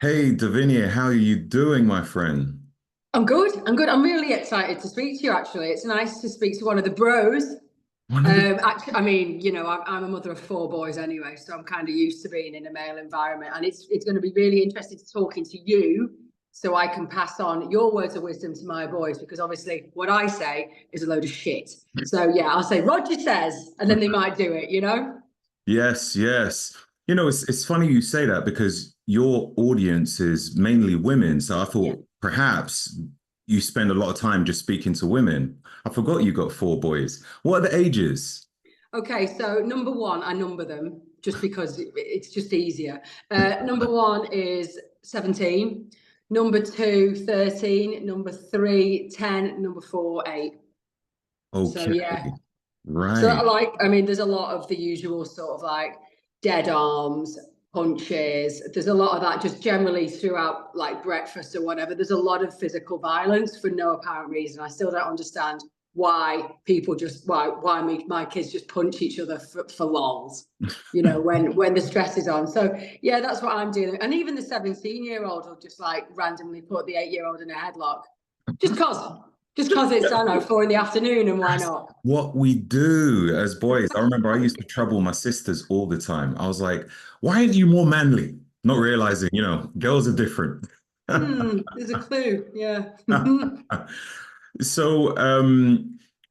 Hey, Davinia, how are you doing, my friend? I'm good. I'm good. I'm really excited to speak to you, actually. It's nice to speak to one of the bros. One of the Actually, I mean, I'm a mother of four boys anyway, so I'm kind of used to being in a male environment. And it's going to be really interesting to talking to you so I can pass on your words of wisdom to my boys, because obviously what I say is a load of shit. So yeah, I'll say Roger says, and then they might do it, you know? Yes, yes. It's funny you say that because your audience is mainly women. So I Yeah. thought perhaps you spend a lot of time just speaking to women. I forgot you got four boys. What are the ages? Okay, so number one, I number them just because it's just easier. Number one is 17, number two, 13, number three, 10, number four, 8. So Okay, yeah. So right. I mean, there's a lot of the usual sort of like dead arms, punches. There's a lot of that just generally throughout like breakfast or whatever. There's a lot of physical violence for no apparent reason. I still don't understand why people just why my kids just punch each other for lols, when the stress is on. So yeah, that's what I'm doing. And even the 17-year-old will just like randomly put the 8-year-old in a headlock. Just cause. Just because it's, I don't know, 4 in the afternoon, and why That's not? what we do as boys. I remember I used to trouble my sisters all the time. I was like, why aren't you more manly? Not realizing, girls are different. There's a clue. Yeah. So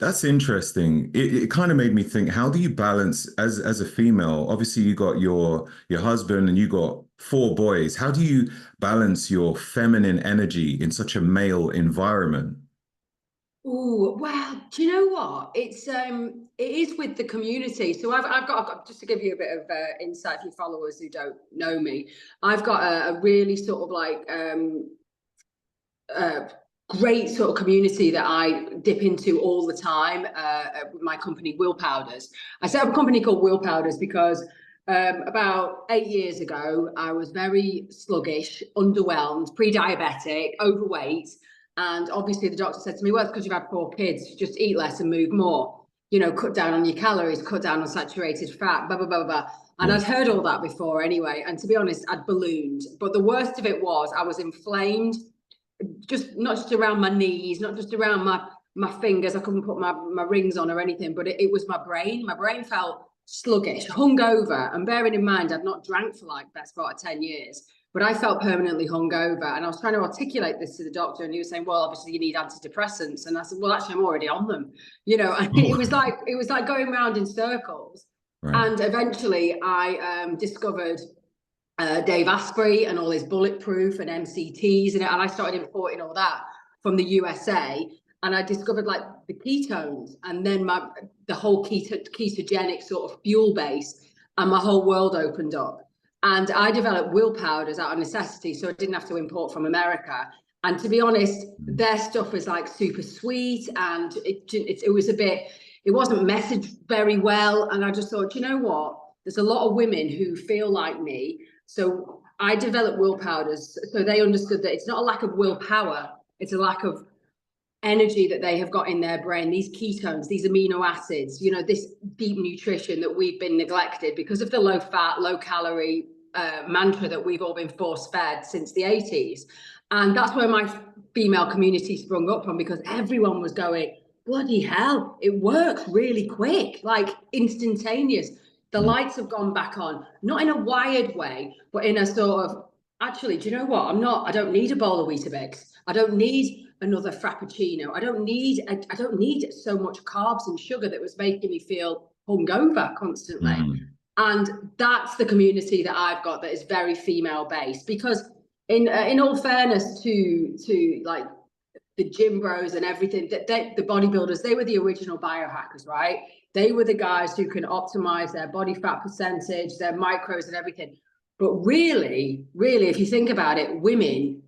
that's interesting. It kind of made me think, how do you balance as a female? Obviously, you got your husband and you got four boys. How do you balance your feminine energy in such a male environment? Oh, well, do you know what? It is with the community. So I've got just to give you a bit of insight for your followers who don't know me. I've got a really sort of like uh, great sort of community that I dip into all the time. With my company, Will Powders. I set up a company called Will Powders because about 8 years ago, I was very sluggish, underwhelmed, pre-diabetic, overweight, and obviously the doctor said to me, "Well, it's because you've had 4 kids. Just eat less and move more. Cut down on your calories, cut down on saturated fat, blah blah blah blah." And Yeah. I'd heard all that before anyway. And to be honest, I'd ballooned. But the worst of it was I was inflamed, just not just around my knees, not just around my fingers. I couldn't put my rings on or anything, but it was my brain. My brain felt sluggish, hungover. And bearing in mind, I'd not drank for like best part of 10 years, but I felt permanently hungover. And I was trying to articulate this to the doctor, and he was saying, "Well, obviously you need antidepressants." And I said, "Well, actually, I'm already on them." And it Oh, was like going around in circles. right. And eventually I discovered Dave Asprey and all his bulletproof and MCTs and I started importing all that from the USA, and I discovered like the ketones, and then the whole ketogenic sort of fuel base, and my whole world opened up. And I developed will powders out of necessity, so I didn't have to import from America. And to be honest, their stuff was like super sweet, and it was a bit, it wasn't messaged very well. And I just thought, you know what? There's a lot of women who feel like me, so I developed will powders so they understood that it's not a lack of willpower, it's a lack of energy that they have got in their brain, these ketones, these amino acids, this deep nutrition that we've been neglected because of the low fat, low calorie mantra that we've all been force fed since the 80s. And that's where my female community sprung up from, because everyone was going, bloody hell, it works really quick, like instantaneous. The Mm. lights have gone back on, not in a wired way, but in a sort of, actually, do you know what? I don't need a bowl of Weetabix. I don't need another frappuccino. I don't need so much carbs and sugar that was making me feel hungover constantly. Mm. And that's the community that I've got that is very female based, because in all fairness to like the gym bros and everything, that the bodybuilders, they were the original biohackers, right? They were the guys who can optimize their body fat percentage, their micros and everything. But really, really, if you think about it, women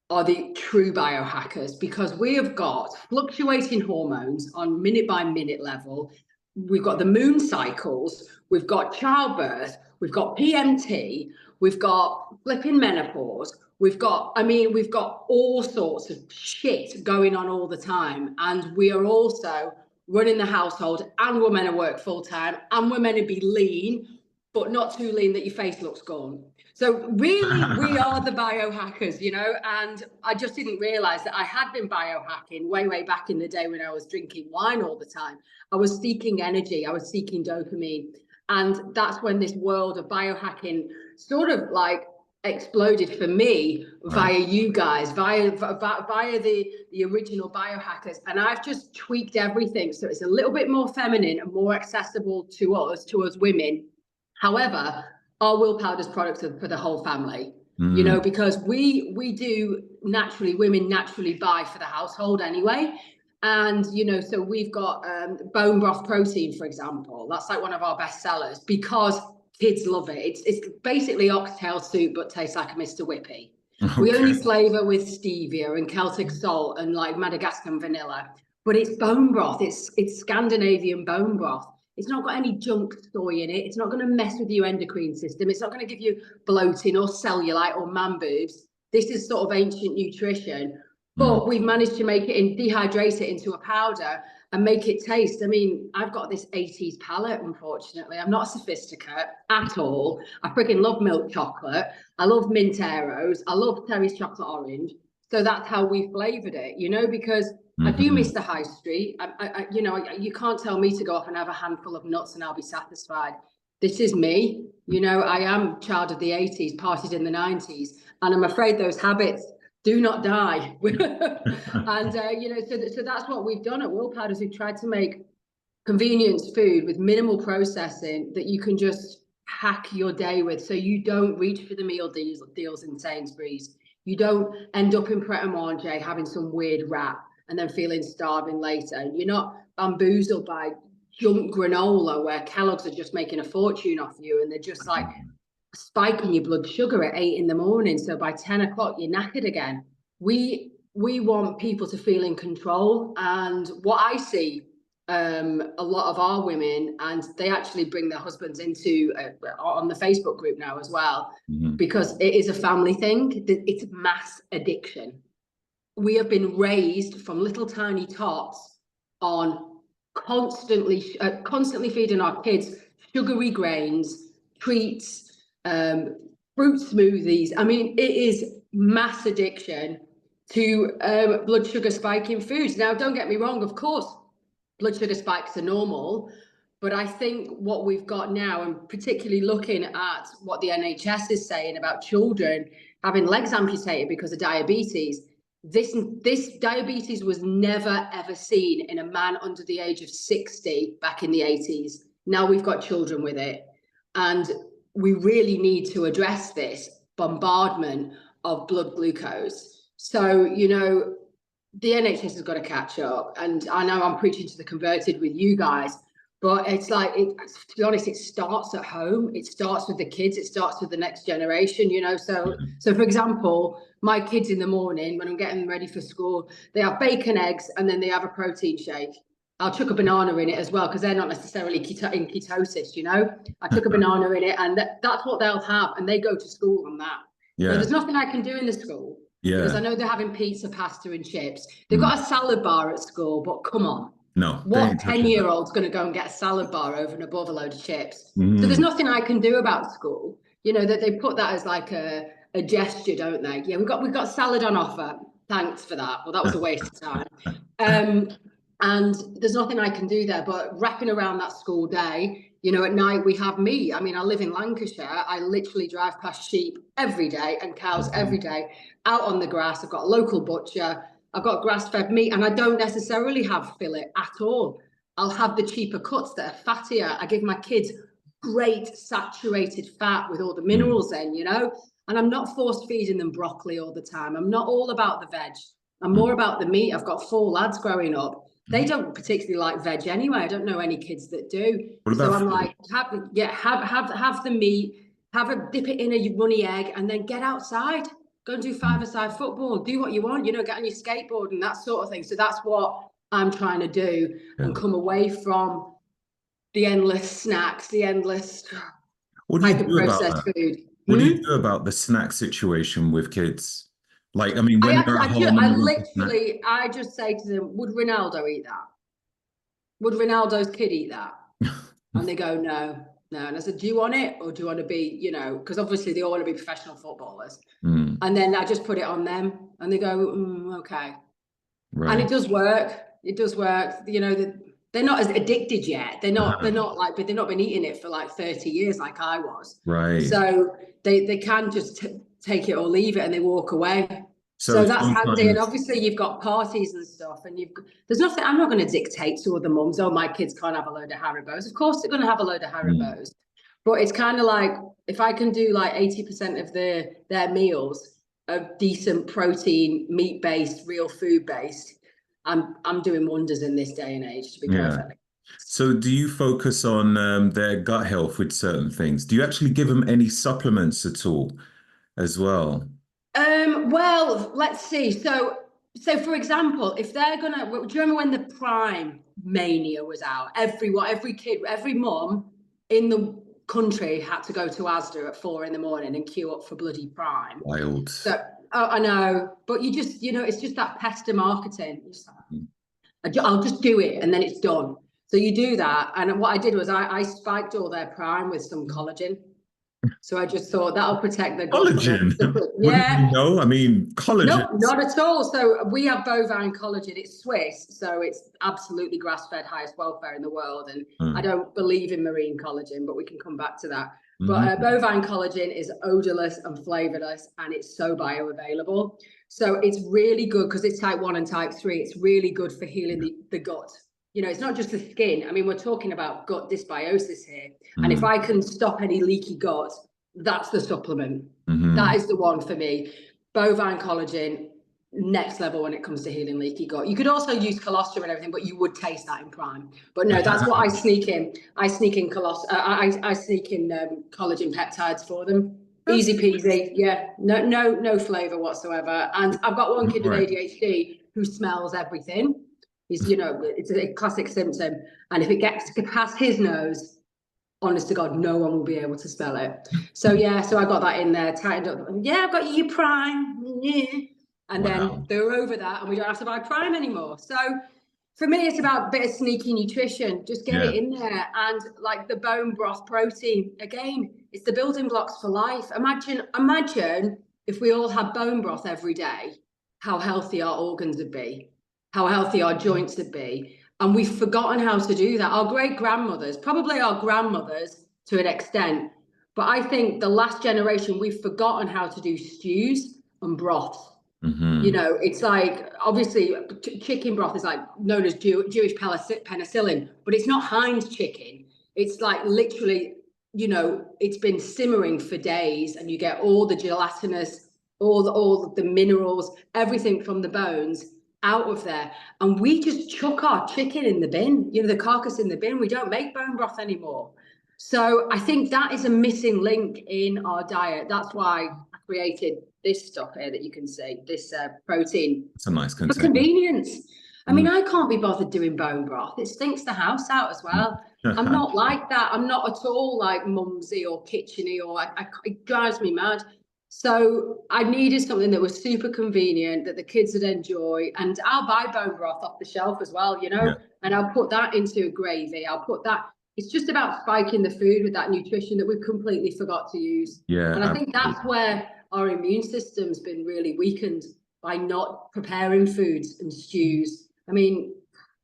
are the true biohackers, because we have got fluctuating hormones on minute by minute level. We've got the moon cycles, we've got childbirth, we've got PMT, we've got flipping menopause, we've got all sorts of shit going on all the time. And we are also running the household, and we're meant to work full time, and we're meant to be lean. but not too lean that your face looks gone. So really, we are the biohackers, you know, and I just didn't realize that I had been biohacking way, way back in the day when I was drinking wine all the time. I was seeking energy, I was seeking dopamine. And that's when this world of biohacking sort of like exploded for me via you guys, via the original biohackers. And I've just tweaked everything so it's a little bit more feminine and more accessible to us women. However, our willpower's products are for the whole family, you know, because we do naturally, women naturally buy for the household anyway. And, you know, so we've got bone broth protein, for example. That's like one of our best sellers because kids love it. It's basically oxtail soup, but tastes like a Mr. Whippy. Okay. We only flavor with stevia and Celtic salt and like Madagascar vanilla, but it's bone broth. It's Scandinavian bone broth. It's not got any junk soy in it. It's not going to mess with your endocrine system. It's not going to give you bloating or cellulite or man boobs. This is sort of ancient nutrition, but we've managed to make it and dehydrate it into a powder and make it taste. I mean, I've got this 80s palate, unfortunately. I'm not sophisticate at all. I freaking love milk chocolate. I love mint arrows. I love Terry's chocolate orange. So that's how we flavored it, you know, because I do miss the high street. You know, you can't tell me to go off and have a handful of nuts and I'll be satisfied. This is me. You know, I am child of the 80s, partied in the 90s, and I'm afraid those habits do not die. And, you know, so that's what we've done at Willpower is we've tried to make convenience food with minimal processing that you can just hack your day with. So you don't reach for the meal deals in Sainsbury's. You don't end up in Pret a Manger having some weird wrap and then feeling starving later. You're not bamboozled by junk granola where Kellogg's are just making a fortune off you and they're just like spiking your blood sugar at 8 in the morning. So by 10 o'clock, you're knackered again. We want people to feel in control. And what I see a lot of our women, and they actually bring their husbands into on the Facebook group now as well, because it is a family thing. It's mass addiction. We have been raised from little tiny tots on constantly feeding our kids sugary grains, treats, fruit smoothies. I mean, it is mass addiction to blood sugar spiking foods. Now, don't get me wrong, of course, blood sugar spikes are normal, but I think what we've got now, and particularly looking at what the NHS is saying about children having legs amputated because of diabetes, this diabetes was never, ever seen in a man under the age of 60 back in the 80s. Now we've got children with it. And we really need to address this bombardment of blood glucose. So, you know, the NHS has got to catch up. And I know I'm preaching to the converted with you guys, but it's like, to be honest, it starts at home. It starts with the kids. It starts with the next generation, you know. So for example, my kids in the morning, when I'm getting them ready for school, they have bacon, eggs, and then they have a protein shake. I'll chuck a banana in it as well, because they're not necessarily in ketosis, you know. I chuck a banana in it, and that's what they'll have, and they go to school on that. Yeah. So there's nothing I can do in the school. Yeah. Because I know they're having pizza, pasta, and chips. They've got a salad bar at school, but come on. No. What 10-year-old's going to go and get a salad bar over and above a load of chips? So there's nothing I can do about school. You know, that they put that as like a gesture, don't they? Yeah, we've got salad on offer. Thanks for that. Well, that was a waste of time. And there's nothing I can do there, but wrapping around that school day, you know, at night we have meat. I mean, I live in Lancashire. I literally drive past sheep every day and cows every day out on the grass. I've got a local butcher. I've got grass-fed meat, and I don't necessarily have fillet at all. I'll have the cheaper cuts that are fattier. I give my kids great saturated fat with all the minerals in, you know, and I'm not force feeding them broccoli all the time. I'm not all about the veg. I'm more about the meat. I've got 4 lads growing up. They don't particularly like veg anyway. I don't know any kids that do. So I'm like, have the meat, dip it in a runny egg, and then get outside. Go and do 5-a-side football. Do what you want, you know, get on your skateboard and that sort of thing. So that's what I'm trying to do and come away from the endless snacks, the endless hyper-processed food. What do you do about the snack situation with kids? Like, I mean, when they're at home, I just say to them, would Ronaldo eat that? Would Ronaldo's kid eat that? And they go, no. no. And I said, do you want it, or do you want to be, you know, because obviously they all want to be professional footballers. And then I just put it on them, and they go, okay. Right. And it does work. It does work. You know, they're not as addicted yet. They're not like, but they've not been eating it for like 30 years like I was. Right. So they can just take it or leave it, and they walk away. So So that's sometimes, handy. And obviously you've got parties and stuff, and there's nothing, I'm not going to dictate to other mums, oh, my kids can't have a load of Haribos. Of course they're going to have a load of Haribos. But it's kind of like, if I can do like 80% of their meals of decent protein, meat-based, real food-based, I'm doing wonders in this day and age, to be perfectly. So do you focus on their gut health with certain things? Do you actually give them any supplements at all as well? Well, let's see. So for example, if they're gonna, do you remember when the Prime mania was out? Every kid, every mum in the country had to go to Asda at 4 a.m. and queue up for bloody Prime. Wild. So, oh, I know, but you just, you know, it's just that pester marketing. I'll just do it, and then it's done. So you do that, and what I did was I spiked all their Prime with some collagen. So I just thought that'll protect their gut. Collagen? Yeah. Wouldn't you know? I mean, collagen. No, not at all. So we have bovine collagen. It's Swiss, so it's absolutely grass-fed, highest welfare in the world. And I don't believe in marine collagen, but we can come back to that. But bovine collagen is odorless and flavorless, and it's so bioavailable. So it's really good because it's type 1 and type 3. It's really good for healing the gut. You know, it's not just the skin. I mean, we're talking about gut dysbiosis here. And if I can stop any leaky gut, that's the supplement. That is the one for me. Bovine collagen, next level when it comes to healing leaky gut. You could also use colostrum and everything, but you would taste that in Prime. But no, that's what I sneak in. I sneak in I sneak in collagen peptides for them. Easy peasy. Yeah, no flavor whatsoever. And I've got one kid with ADHD who smells everything. He's, you know, it's a classic symptom. And if it gets past his nose, honest to God, no one will be able to smell it. So yeah, so I got that in there, tightened up. Yeah, I've got your Prime. Yeah. And then they're over that, and we don't have to buy Prime anymore. So for me, it's about a bit of sneaky nutrition. Just get it in there. And like the bone broth protein, again, it's the building blocks for life. Imagine if we all had bone broth every day, how healthy our organs would be, how healthy our joints would be. And we've forgotten how to do that. Our great-grandmothers, probably our grandmothers to an extent, but I think the last generation, we've forgotten how to do stews and broths. You know, it's like, obviously, chicken broth is like known as Jewish penicillin, but it's not Heinz chicken. It's like literally, you know, it's been simmering for days, and you get all the gelatinous, all the minerals, everything from the bones out of there. And we just chuck our chicken in the bin, you know, the carcass in the bin. We don't make bone broth anymore. So I think that is a missing link in our diet. That's why I created this stuff here that you can see, this protein. It's a nice container. For convenience. I mean, I can't be bothered doing bone broth. It stinks the house out as well. I'm not like that. I'm not at all like mumsy or kitcheny, or it drives me mad. So I needed something that was super convenient, that the kids would enjoy. And I'll buy bone broth off the shelf as well, you know, and I'll put that into a gravy. I'll put that. It's just about spiking the food with that nutrition that we've completely forgot to use. Yeah. And I think that's where our immune system's been really weakened, by not preparing foods and stews. I mean,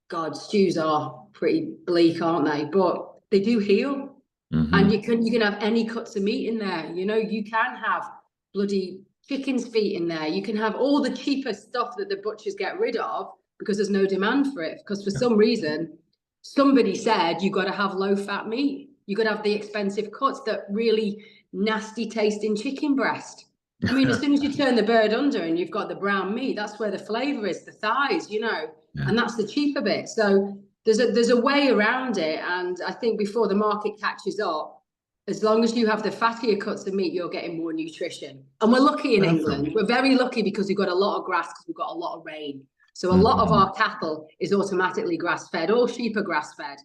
God, stews are pretty bleak, aren't they? But they do heal. And you can have any cuts of meat in there. You know, you can have bloody chicken's feet in there. You can have all the cheaper stuff that the butchers get rid of because there's no demand for it. Because for some reason, somebody said you got to have low-fat meat. You got to have the expensive cuts, that really nasty tasting chicken breast. I mean, as soon as you turn the bird under and you've got the brown meat, that's where the flavor is, the thighs, you know, and that's the cheaper bit. So there's a way around it. And I think before the market catches up, as long as you have the fattier cuts of meat, you're getting more nutrition. And we're lucky in England. We're very lucky because we've got a lot of grass, because we've got a lot of rain. So a lot of our cattle is automatically grass-fed. All sheep are grass-fed.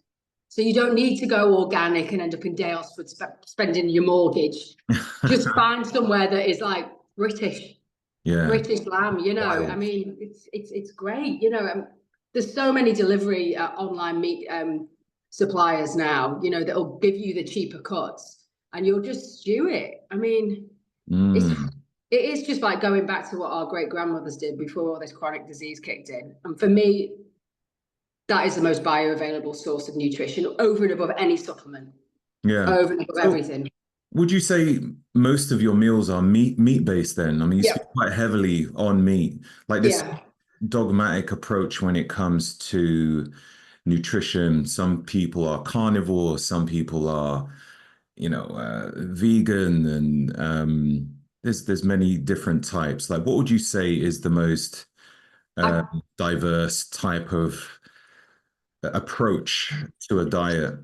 So you don't need to go organic and end up in Dalesford spending your mortgage. Just find somewhere that is like British lamb, you know. Wild. I mean, it's great, you know. There's so many delivery online meat suppliers now, you know, that'll give you the cheaper cuts and you'll just stew it. I mean, it's it is just like going back to what our great grandmothers did before all this chronic disease kicked in. And for me, that is the most bioavailable source of nutrition over and above any supplement, Yeah. over and above So everything. would you say most of your meals are meat based then? I mean, you speak Yeah, quite heavily on meat, like this yeah. dogmatic approach when it comes to nutrition. Some people are carnivore, some people are, vegan, and there's many different types. Like, what would you say is the most I, diverse type of approach to a diet?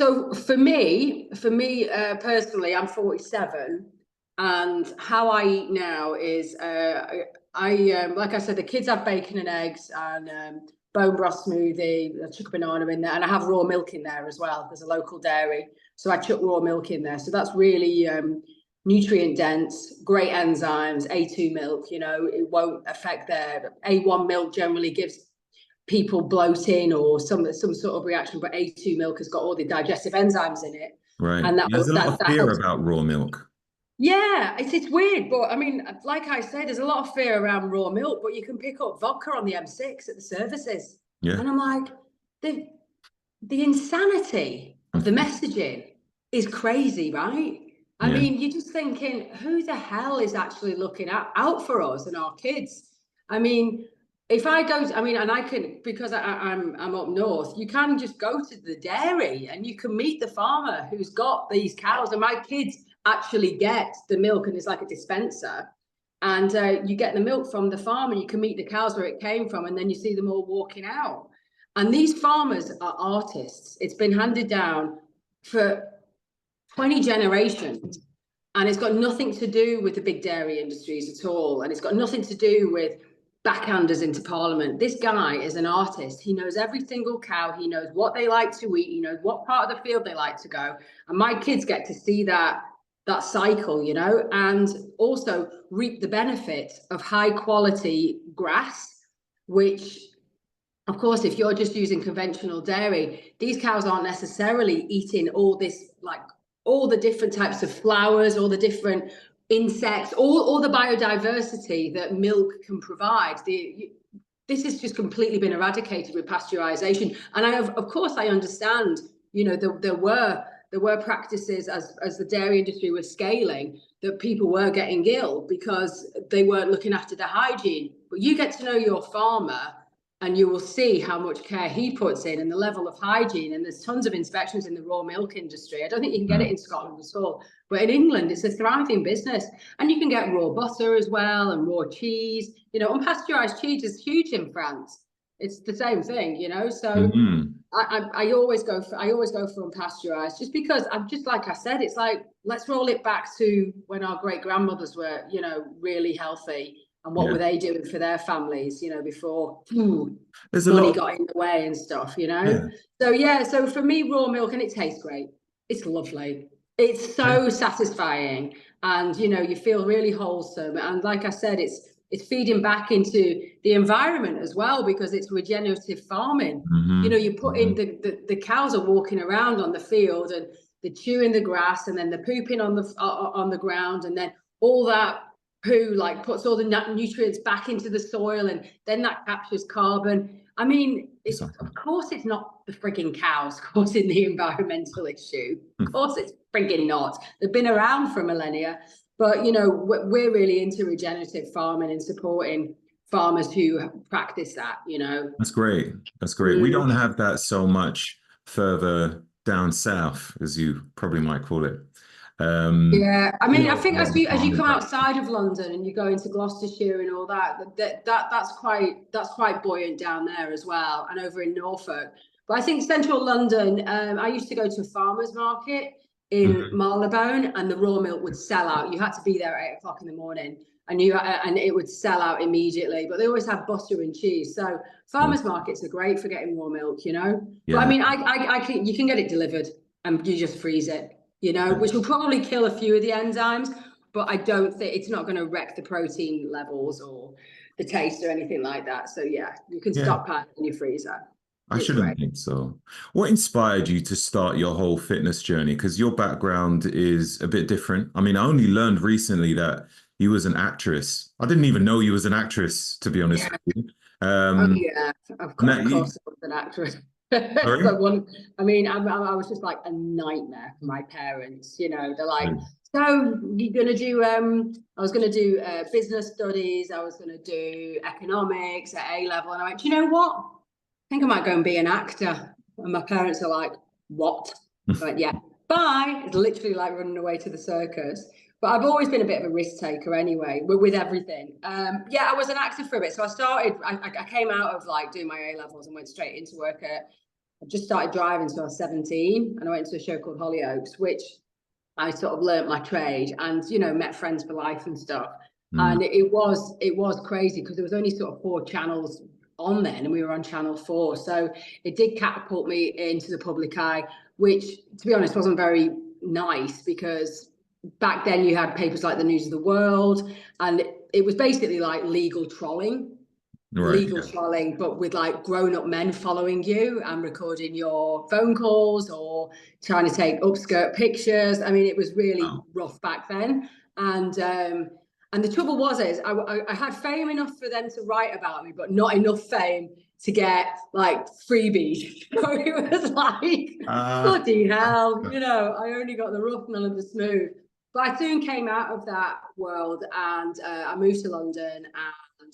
so for me personally, I'm 47, and how I eat now is like I said, the kids have bacon and eggs and bone broth smoothie. I chuck a banana in there, and I have raw milk in there as well. There's a local dairy, so I chuck raw milk in there. So that's really nutrient dense, great enzymes. A2 milk, you know, it won't affect their A1 milk. Generally gives people bloating or some sort of reaction, but A2 milk has got all the digestive enzymes in it, Right. and that There's a lot of that fear helps. about raw milk. Yeah, it's weird, but I mean, like I say, there's a lot of fear around raw milk, but you can pick up vodka on the M6 at the services, Yeah. and I'm like, the the insanity of the messaging is crazy, right? I Yeah. mean, you're just thinking, who the hell is actually looking out for us and our kids? I mean, if I go, I mean, and I can, because I'm up north, you can just go to the dairy and you can meet the farmer who's got these cows. And my kids actually get the milk, and it's like a dispenser. And you get the milk from the farm, and you can meet the cows where it came from, and then you see them all walking out. And these farmers are artists. It's been handed down for 20 generations. And it's got nothing to do with the big dairy industries at all. And it's got nothing to do with backhanders into parliament. This guy is an artist. He knows every single cow. He knows what they like to eat. He knows what part of the field they like to go. And my kids get to see that cycle, you know, and also reap the benefit of high quality grass, which of course, if you're just using conventional dairy, these cows aren't necessarily eating all this, like all the different types of flowers, all the different insects, all the biodiversity that milk can provide. This has just completely been eradicated with pasteurization. And of course, I understand, you know, there were practices as the dairy industry was scaling that people were getting ill because they weren't looking after the hygiene. But you get to know your farmer, and you will see how much care he puts in and the level of hygiene. And there's tons of inspections in the raw milk industry. I don't think you can get it in Scotland at all, but in England, it's a thriving business. And you can get raw butter as well and raw cheese. You know, unpasteurized cheese is huge in France. It's the same thing, you know. So Mm-hmm. I always go for unpasteurized, just because I'm just like I said, it's like let's roll it back to when our great grandmothers were, you know, really healthy, and what Yeah. were they doing for their families, you know, before There's a money lot of, got in the way and stuff, you know. yeah. So yeah, so for me, raw milk, and it tastes great. It's lovely. It's Yeah. so satisfying, and you know, you feel really wholesome. And like I said, it's feeding back into the environment as well, because it's regenerative farming. You know, Mm-hmm. you put Mm-hmm. in the cows are walking around on the field, and they're chewing the grass, and then they're pooping on the ground, and then all that poo like puts all the nutrients back into the soil, and then that captures carbon. I mean, it's Exactly. of course it's not the frigging cows causing the environmental issue. Of course it's frigging not. They've been around for millennia, but you know, we're really into regenerative farming and supporting farmers who practice that, you know. That's great. That's great. We Mm. don't have that so much further down south, as you probably might call it. Yeah, I mean, I A think lot as of the you farming come practices. outside of London and you go into Gloucestershire and all that, that's quite buoyant down there as well, and over in Norfolk. But I think central London, I used to go to a farmer's market in Mhm. Marylebone, and the raw milk would sell out. You had to be there at 8 o'clock in the morning, and it would sell out immediately. But they always had butter and cheese, so Yeah. farmers markets are great for getting raw milk, you know. But I Yeah. mean, you can get it delivered, and you just freeze it, you know, Yeah. which will probably kill a few of the enzymes, but I don't think it's not going to wreck the protein levels or the taste or anything like that. So yeah, you can Yeah. stockpile in your freezer. I It's shouldn't great. think so. What inspired you to start your whole fitness journey? Because your background is a bit different. I mean, I only learned recently that you was an actress. I didn't even know you was an actress, to be honest Yeah. with you. Oh Um, yeah, and of that you, course I was an actress. sorry? But one, I mean, I was just like a nightmare for my parents. You know, they're like, so you're gonna do I was gonna do business studies, I was gonna do economics at A level, and I went, do you know what? I think I might go and be an actor. And my parents are like, what? I went, yeah, bye. It's literally like running away to the circus. But I've always been a bit of a risk taker anyway, with everything. Yeah, I was an actor for a bit. So I came out of like doing my A levels and went straight into work I just started driving, so I was 17, and I went to a show called Hollyoaks, which I sort of learnt my trade and, you know, met friends for life and stuff. Mm, And it was crazy because there was only sort of 4 channels on then, and we were on channel 4. So it did catapult me into the public eye, which, to be honest, wasn't very nice because back then you had papers like the News of the World, and it was basically like right. legal Yeah. trolling, but with like grown-up men following you and recording your phone calls or trying to take upskirt pictures. I mean, it was really Wow. rough back then. And the trouble was is I had fame enough for them to write about me, but not enough fame to get like freebies. So it was like, Uh, bloody hell, you know, I only got the rough, none of the smooth. But I soon came out of that world, and I moved to London, and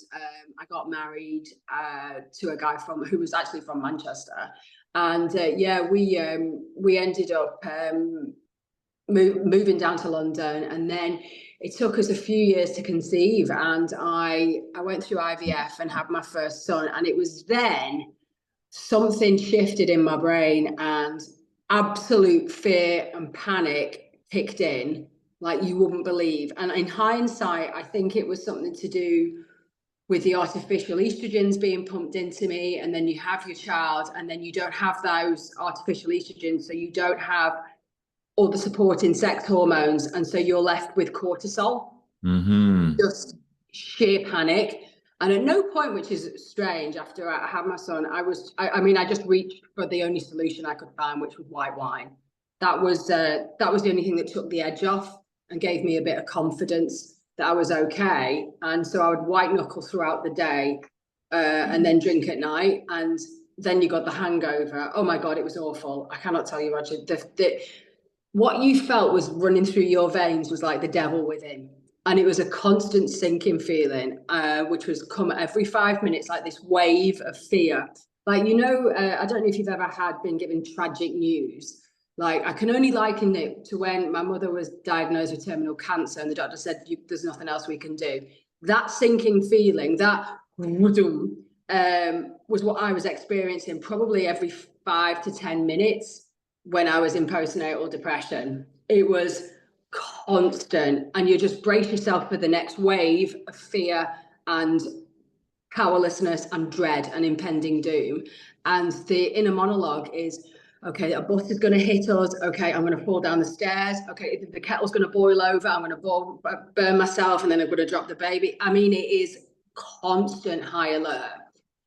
I got married to a guy who was actually from Manchester, and yeah, we ended up moving down to London, and then it took us a few years to conceive, and I went through IVF and had my first son, and it was then something shifted in my brain, and absolute fear and panic kicked in like you wouldn't believe. And in hindsight, I think it was something to do with the artificial estrogens being pumped into me, and then you have your child, and then you don't have those artificial estrogens, so you don't have all the supporting sex hormones, and so you're left with cortisol, hmm. just sheer panic. And at no point, which is strange, after I had my son, I mean, I just reached for the only solution I could find, which was white wine. That was the only thing that took the edge off and gave me a bit of confidence that I was okay. And so I would white knuckle throughout the day, and then drink at night. And then you got the hangover. Oh my God, it was awful. I cannot tell you, Roger. What you felt was running through your veins was like the devil within. And it was a constant sinking feeling, which was come every 5 minutes, like this wave of fear. Like, you know, I don't know if you've ever been given tragic news. Like, I can only liken it to when my mother was diagnosed with terminal cancer and the doctor said, there's nothing else we can do. That sinking feeling, that was what I was experiencing probably every 5 to 10 minutes when I was in postnatal depression. It was constant, and you just brace yourself for the next wave of fear and powerlessness and dread and impending doom. And the inner monologue is, okay, a bus is going to hit us. Okay, I'm going to fall down the stairs. Okay, the kettle's going to boil over. I'm going to burn myself, and then I'm going to drop the baby. I mean, it is constant high alert.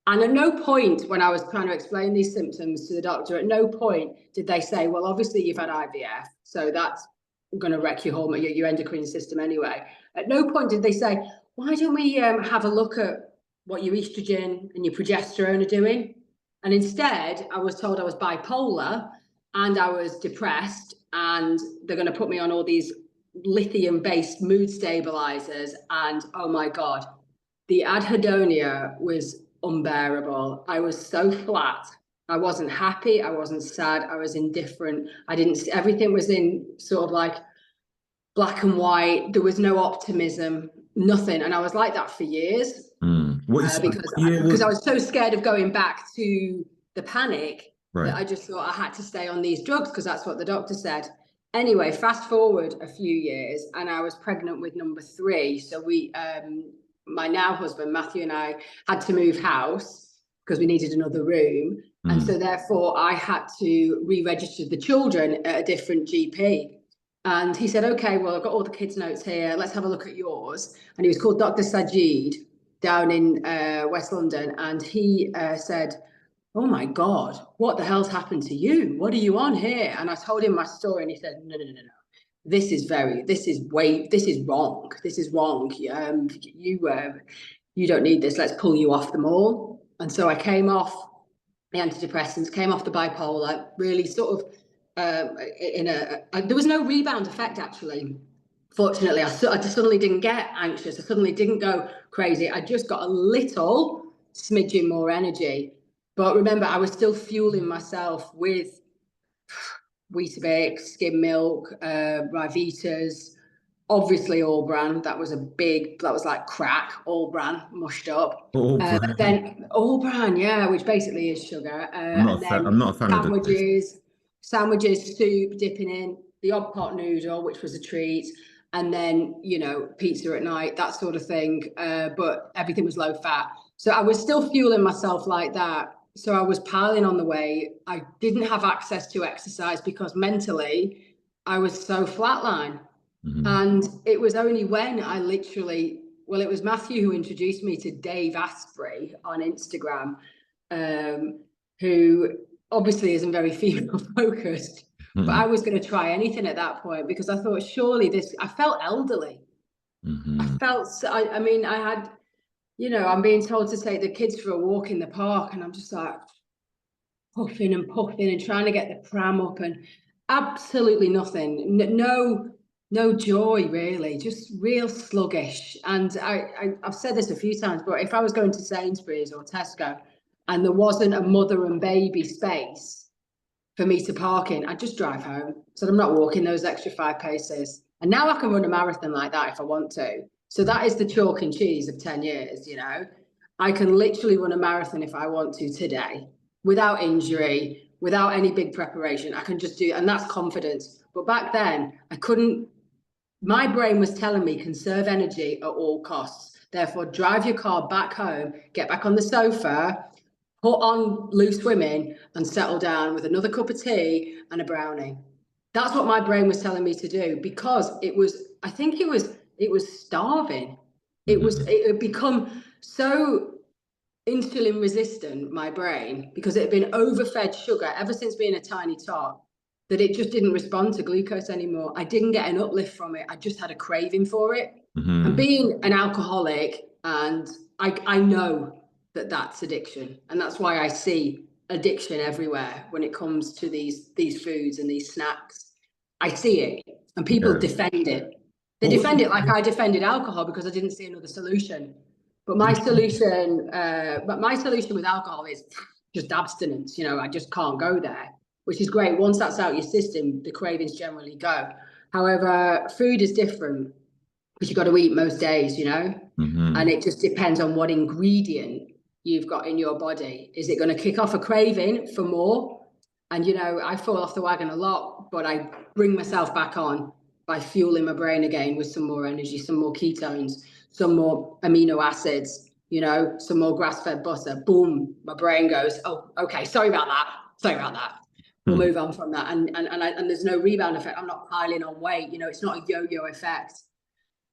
And at no point, when I was trying to explain these symptoms to the doctor, at no point did they say, well, obviously you've had IVF, so that's going to wreck your hormone, your endocrine system anyway. At no point did they say, why don't we have a look at what your estrogen and your progesterone are doing? And instead, I was told I was bipolar and I was depressed, and they're going to put me on all these lithium-based mood stabilizers. And oh my God, the anhedonia was unbearable. I was so flat. I wasn't happy. I wasn't sad. I was indifferent. I didn't, everything was in sort of like black and white. There was no optimism, nothing. And I was like that for years, Mm. What is, because yeah, I was so scared of going back to the panic that right. I just thought I had to stay on these drugs because that's what the doctor said. Anyway, fast forward a few years, and I was pregnant with number 3. So my now husband Matthew and I had to move house because we needed another room, and Mm. so therefore I had to re-register the children at a different GP. And he said, okay, well, I've got all the kids' notes here. Let's have a look at yours. And he was called Dr. Sajid down in West London. And he said, oh my God, what the hell's happened to you? What are you on here? And I told him my story, and he said, no, no, no, no, no. This is wrong. This is wrong. You don't need this. Let's pull you off them all. And so I came off the antidepressants, came off the bipolar, really sort of there was no rebound effect actually. Fortunately, I just suddenly didn't get anxious. I suddenly didn't go crazy. I just got a little smidgen more energy. But remember, I was still fueling myself with Weetabix, skim milk, Rivitas, obviously all bran. That was like crack, all bran, mushed up. Oh, But then all bran, yeah, which basically is sugar. And I'm then not a fan of the taste. sandwiches, soup, dipping in, the odd pot noodle, which was a treat. And then, pizza at night, that sort of thing. But everything was low fat. So I was still fueling myself like that. So I was piling on the weight. I didn't have access to exercise because mentally I was so flatline. Mhm. And it was only when it was Matthew who introduced me to Dave Asprey on Instagram, who obviously isn't very female focused. But I Mhm. was going to try anything at that point because I thought, surely I felt elderly. Mhm. I mean, I had, I'm being told to take the kids for a walk in the park, and I'm just like puffing and puffing and trying to get the pram up, and absolutely nothing. No joy really, just real sluggish. And I've said this a few times, but if I was going to Sainsbury's or Tesco and there wasn't a mother and baby space for me to park in, I'd just drive home. So I'm not walking those extra 5 paces. And now I can run a marathon like that if I want to. So that is the chalk and cheese of 10 years, I can literally run a marathon if I want to today without injury, without any big preparation. I can just do, and that's confidence. But back then, I couldn't, my brain was telling me conserve energy at all costs. Therefore, drive your car back home, get back on the sofa, put on loose women, and settle down with another cup of tea and a brownie. That's what my brain was telling me to do because I think it was starving. Mhm. It had become so insulin resistant, my brain, because it had been overfed sugar ever since being a tiny tot, that it just didn't respond to glucose anymore. I didn't get an uplift from it. I just had a craving for it. And Mhm. being an alcoholic, and I know that that's addiction. And that's why I see addiction everywhere when it comes to these foods and these snacks. I see it, and people Yeah. defend it. They What was defend it like I defended alcohol because I didn't see another solution. But my solution with alcohol is just abstinence. I just can't go there, which is great. Once that's out your system, the cravings generally go. However, food is different because you've got to eat most days, and Mhm. it just depends on what ingredient you've got in your body. Is it going to kick off a craving for more? And I fall off the wagon a lot, but I bring myself back on by fueling my brain again with some more energy, some more ketones, some more amino acids, some more grass-fed butter. Boom, my brain goes, oh, okay, sorry about that. Sorry about that. We'll Mhm. move on from that. And there's no rebound effect. I'm not piling on weight. It's not a yo-yo effect.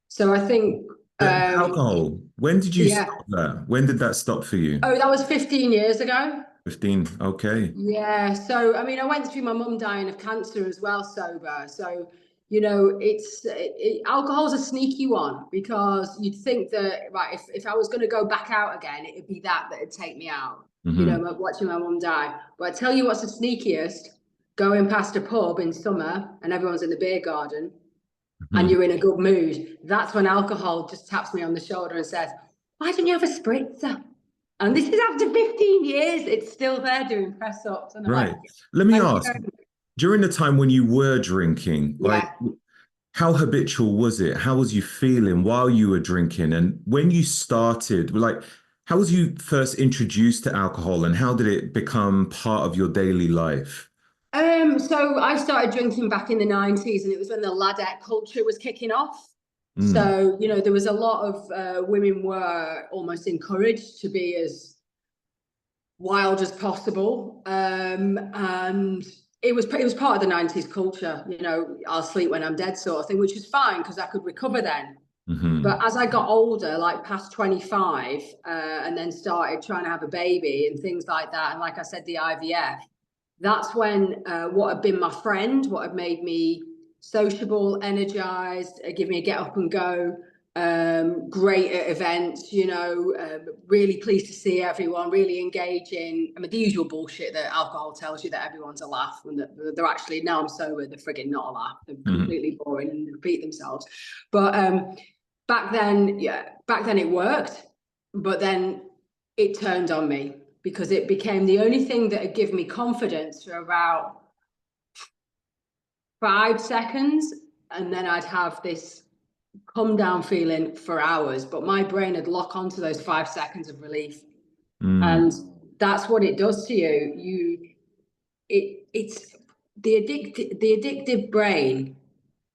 So I think, The alcohol, when did you yeah. stop that? When did that stop for you? Oh, that was 15 years ago. 15. Okay. Yeah. So, I mean, I went through my mum dying of cancer as well, sober. So, alcohol's a sneaky one because you'd think that, right, if I was going to go back out again, it'd be that'd take me out, Hmm. watching my mum die. But I tell you what's the sneakiest, going past a pub in summer and everyone's in the beer garden and Hmm. you're in a good mood. That's when alcohol just taps me on the shoulder and says, why don't you have a spritzer? And this is after 15 years. It's still there doing press ups. And I'm like, Right. Let me thank you ask, very much. during the time when you were drinking, like Yeah. how habitual was it? How was you feeling while you were drinking? And when you started, like, how was you first introduced to alcohol and how did it become part of your daily life? So I started drinking back in the 90s, and it was when the ladette culture was kicking off. Mm. So, there was a lot of women were almost encouraged to be as wild as possible. And it was part of the 90s culture, I'll sleep when I'm dead sort of thing, which is fine because I could recover then. Hmm. But as I got older, like past 25, and then started trying to have a baby and things like that, and like I said, the IVF, that's when what had been my friend, what had made me sociable, energized, give me a get up and go, great at events, really pleased to see everyone, really engaging. I mean, the usual bullshit that alcohol tells you, that everyone's a laugh, and that they're actually, now I'm sober, they're frigging not a laugh. They're Hmm. completely boring and repeat themselves. But back then, it worked. But then it turned on me, because it became the only thing that had given me confidence for about 5 seconds. And then I'd have this come down feeling for hours, but my brain would lock onto those 5 seconds of relief. Mm. And that's what it does to you. It's the addictive brain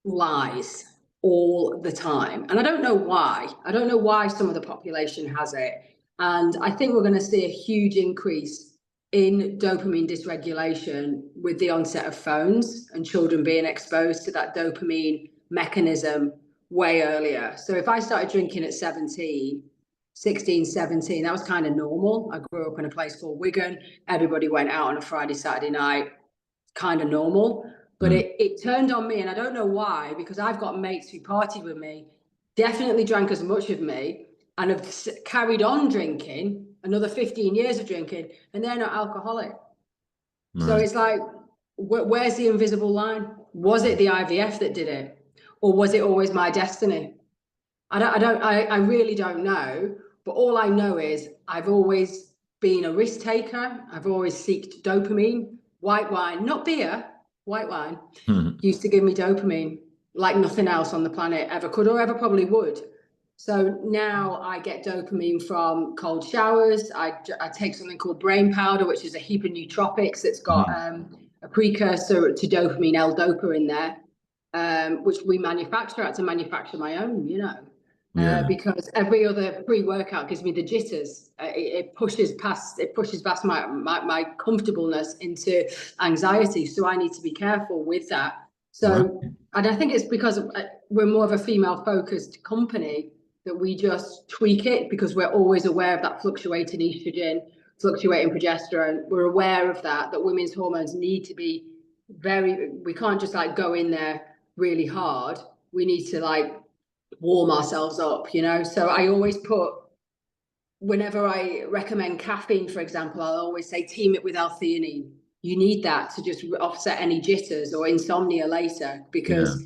lies all the time. And I don't know why. I don't know why some of the population has it. And I think we're going to see a huge increase in dopamine dysregulation with the onset of phones and children being exposed to that dopamine mechanism way earlier. So if I started drinking at 16, 17, that was kind of normal. I grew up in a place called Wigan. Everybody went out on a Friday, Saturday night, kind of normal. But Mm. it turned on me, and I don't know why, because I've got mates who partied with me, definitely drank as much of me, and have carried on drinking another 15 years of drinking, and they're not alcoholic. So Right. it's like, where's the invisible line? Was it the IVF that did it, or was it always my destiny? I really don't know. But all I know is I've always been a risk taker. I've always sought dopamine. White wine, not beer, white wine, Mhm. used to give me dopamine like nothing else on the planet ever could, or ever probably would. So now I get dopamine from cold showers. I take something called brain powder, which is a heap of nootropics that's got Mhm. a precursor to dopamine, L-Dopa, in there, which we manufacture. I had to manufacture my own, Yeah. because every other pre-workout gives me the jitters. It pushes past my comfortableness into anxiety. So I need to be careful with that. Right. So, and I think it's because we're more of a female-focused company, that we just tweak it, because we're always aware of that fluctuating estrogen, fluctuating progesterone. We're aware of that women's hormones need to be we can't just like go in there really hard. We need to like warm ourselves up. So I always put, whenever I recommend caffeine, for example, I'll always say team it with L-theanine. You need that to just offset any jitters or insomnia later, Yeah. because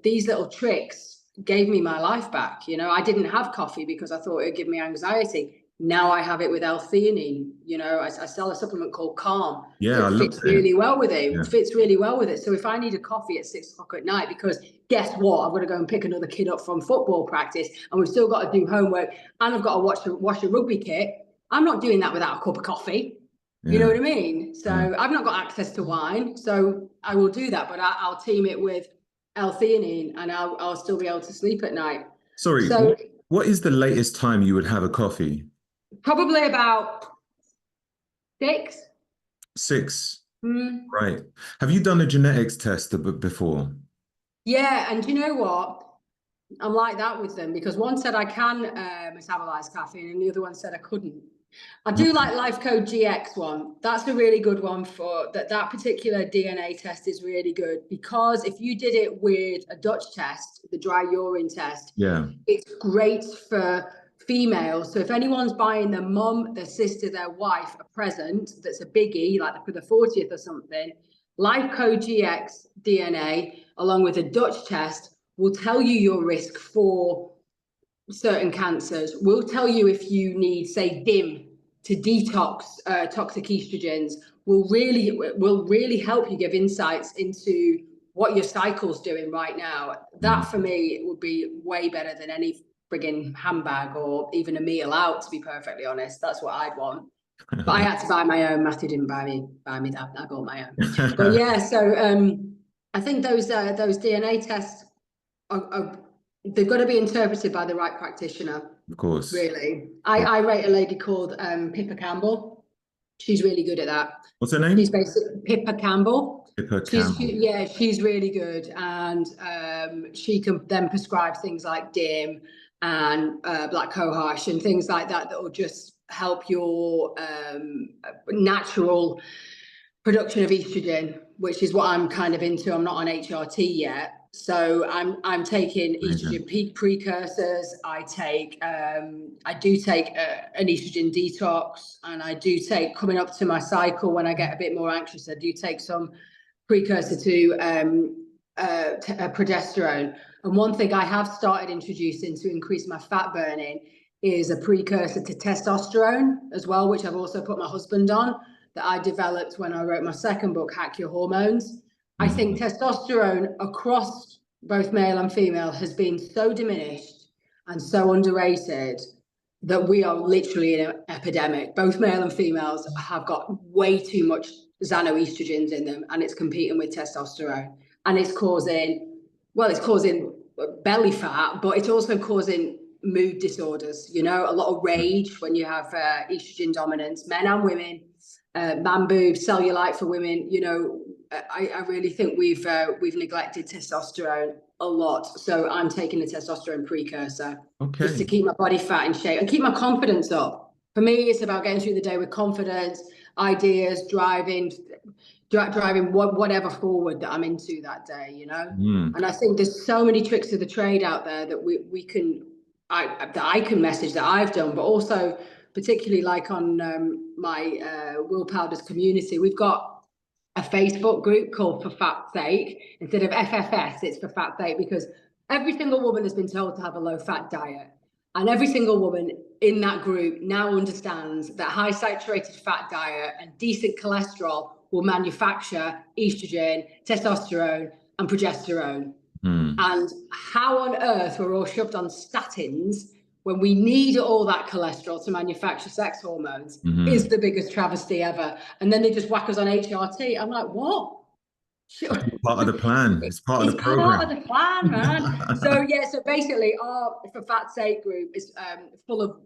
these little tricks gave me my life back. I didn't have coffee because I thought it'd give me anxiety. Now I have it with L-theanine. I sell a supplement called Calm Yeah. I that looked fits at it. really well with it. Yeah. Fits really well with it. So if I need a coffee at 6 o'clock at night, because guess what, I've got to go and pick another kid up from football practice, and we've still got to do homework, and I've got to wash a rugby kit. I'm not doing that without a cup of coffee. You know Yeah. what I mean? Yeah. So I've not got access to wine, so I will do that, but I'll team it with L-theanine, and I'll still be able to sleep at night. Sorry. So What is the latest time you would have a coffee? probably about 6. 6. Mm. Right. Have you done a genetics test before? Yeah, and you know what? I'm like that with them, because one said I can metabolize caffeine, and the other one said I couldn't. I do like Life Code GX one. That's a really good one for that. That particular DNA test is really good, because if you did it with a Dutch test, the dry urine test, Yeah. it's great for females. So if anyone's buying their mum, their sister, their wife a present that's a biggie, like for the 40th or something, Life Code GX DNA along with a Dutch test will tell you your risk for certain cancers. Will tell you if you need, say, DIM to detox toxic estrogens. Will really help you give insights into what your cycle's doing right now. That for me would be way better than any frigging handbag or even a meal out, to be perfectly honest. That's what I'd want. But I had to buy my own. Matthew didn't buy me that. I bought my own. But yeah, so I think those DNA tests are they've got to be interpreted by the right practitioner. Of course. Really, I rate a lady called Pippa Campbell. She's really good at that. What's her She's name? basically Pippa Campbell. Yeah, she's really good, and she can then prescribe things like DIM and black cohosh and things like that that will just help your natural production of estrogen, which is what I'm kind of into. I'm not on HRT yet, so I'm taking estrogen precursors. I do take an estrogen detox, and I do take, coming up to my cycle when I get a bit more anxious, I do take some precursor to progesterone. And one thing I have started introducing to increase my fat burning is a precursor to testosterone as well, which I've also put my husband on, that I developed when I wrote my second book, Hack Your Hormones. I think testosterone across both male and female has been so diminished and so underrated that we are literally in an epidemic. Both male and females have got way too much xanoestrogens in them, and it's competing with testosterone, and it's causing belly fat, but it's also causing mood disorders, a lot of rage when you have estrogen dominance, men and women, man boobs, cellulite for women. I really think we've neglected testosterone a lot. So I'm taking a testosterone precursor just to keep my body fat in shape and keep my confidence up. For me, it's about getting through the day with confidence, ideas, driving whatever forward that I'm into that day, And I think there's so many tricks of the trade out there that I can message that I've done, but also particularly like on my Will Powders community, we've got a Facebook group called For Fat's Sake. Instead of FFS, it's For Fat's Sake, because every single woman has been told to have a low-fat diet. And every single woman in that group now understands that high saturated fat diet and decent cholesterol will manufacture estrogen, testosterone, and progesterone. And how on earth we're all shoved on statins when we need all that cholesterol to manufacture sex hormones is the biggest travesty ever. And then they just whack us on HRT. I'm like, what? It's part of the plan. It's part of the program. Part of the plan, man. So basically our For Fat's Sake group is full of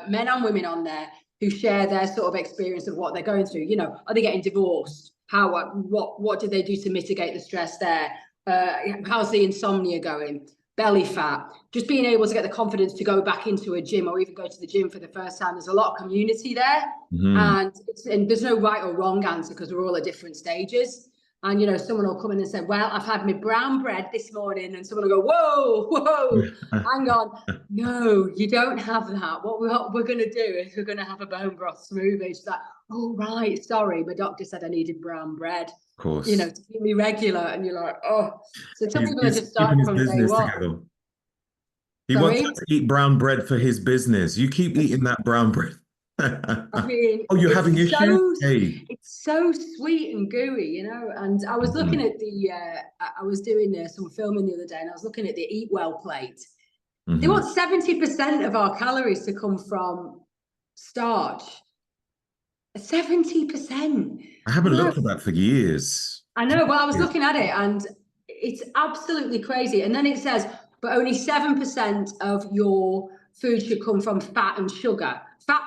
men and women on there who share their sort of experience of what they're going through. Are they getting divorced? What do they do to mitigate the stress there? How's the insomnia going? Belly fat, just being able to get the confidence to go back into a gym or even go to the gym for the first time. There's a lot of community there, and there's no right or wrong answer because we're all at different stages. And someone will come in and say, well, I've had my brown bread this morning, and someone will go, whoa, hang on, no, you don't have that. What we're going to do is we're going to have a bone broth smoothie. She's like, oh right, sorry, my doctor said I needed brown bread. Of course. To keep me regular, and you're like, oh. So some people are just starting from day one. He wants to eat brown bread for his business. You keep eating that brown bread. I mean, oh, you're having issues? It's so sweet and gooey, And I was looking at I was doing some filming the other day, and I was looking at the Eat Well plate. They want 70% of our calories to come from starch. 70%. I haven't looked at that for years. I know. Well, I was looking at it, and it's absolutely crazy. And then it says, but only 7% of your food should come from fat and sugar. Fat.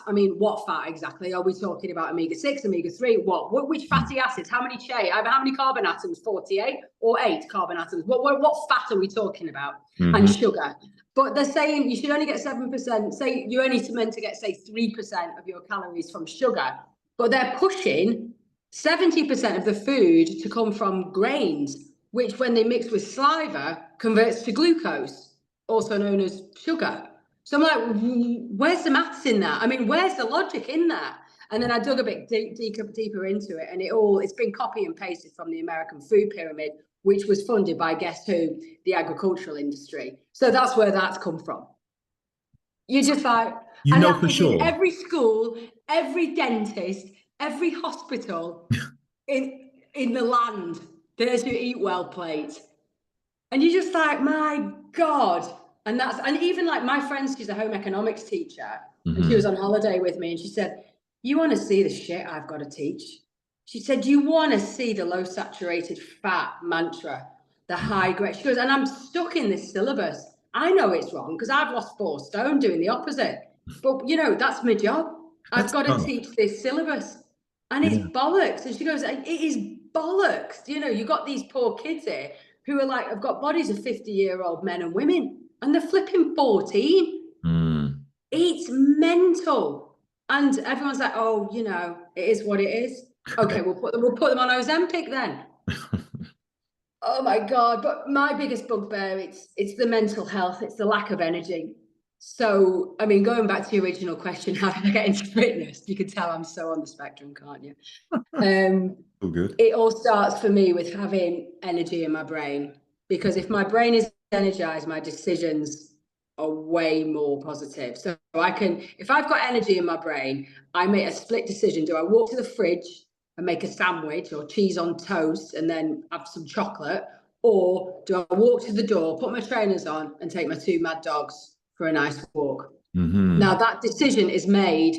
I mean, what fat exactly? Are we talking about omega-6, omega-3? Which fatty acids? How many how many carbon atoms? 48 or 8 carbon atoms? What fat are we talking about? And sugar. But they're saying you should only get 7%. Say you're only meant to get, say, 3% of your calories from sugar. But they're pushing 70% of the food to come from grains, which when they mix with saliva converts to glucose, also known as sugar. So I'm like, where's the maths in that? I mean, where's the logic in that? And then I dug a bit deeper into it, and it's been copy and pasted from the American food pyramid, which was funded by, guess who? The agricultural industry. So that's where that's come from. You're just like, for sure. In every school, every dentist, every hospital in the land, there's your Eat Well plate. And you're just like, my God. And even like my friend, she's a home economics teacher, and she was on holiday with me, and she said, you want to see the shit I've got to teach? She said, you want to see the low saturated fat mantra, the high grade? She goes, and I'm stuck in this syllabus. I know it's wrong because I've lost 4 stone doing the opposite. But, that's my job. I've got to teach this syllabus. And it's bollocks. And she goes, it is bollocks. You know, you got these poor kids here who are like, have got bodies of 50-year-old men and women, and they're flipping 14. Mm. It's mental. And everyone's like, oh, you know, it is what it is. Okay, we'll put them on Ozempic then. Oh my God. But my biggest bugbear, it's the mental health, it's the lack of energy. So, I mean, going back to your original question, how did I get into fitness? You can tell I'm so on the spectrum, can't you? All good. It all starts for me with having energy in my brain, because if my brain is energized, my decisions are way more positive. So I can, if I've got energy in my brain, I make a split decision. Do I walk to the fridge and make a sandwich or cheese on toast and then have some chocolate? Or do I walk to the door, put my trainers on and take my two mad dogs for a nice walk? Mm-hmm. Now that decision is made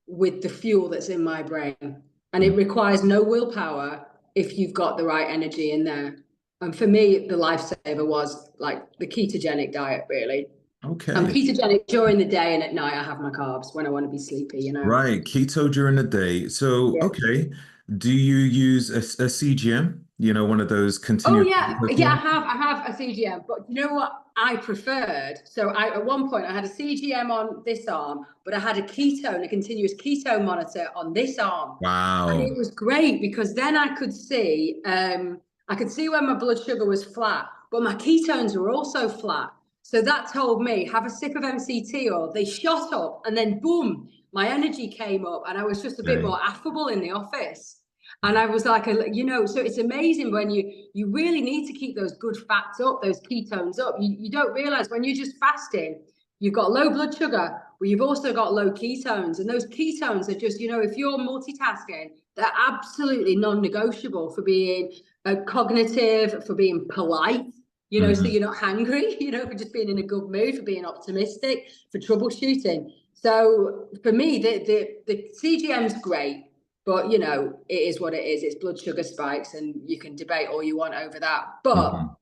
with the fuel that's in my brain, and it requires no willpower if you've got the right energy in there. And for me, the lifesaver was like the ketogenic diet, really. I'm Okay. ketogenic during the day, and at night I have my carbs when I want to be sleepy, you know. Right. Keto during the day. So, Yeah. okay. Do you use a CGM? You know, one of those Oh continuous yeah, yeah, glucose. I have a CGM, but you know what I preferred? So I, at one point I had a CGM on this arm, but I had a ketone, a continuous ketone monitor on this arm. And Wow. it was great because then I could see when my blood sugar was flat, but my ketones were also flat. So that told me, have a sip of MCT oil. They shot up, and then boom, my energy came up, and I was just a bit Okay. more affable in the office. And I was like, you know, so it's amazing when you really need to keep those good fats up, those ketones up. You don't realize when you're just fasting, you've got low blood sugar, but you've also got low ketones. And those ketones are just, you know, if you're multitasking, they're absolutely non-negotiable for being cognitive, for being polite, you know, so Mhm. you're not hangry, you know, for just being in a good mood, for being optimistic, for troubleshooting. So for me, the CGM's great, but you know, it is what it is. It's blood sugar spikes, and you can debate all you want over that. But Mhm.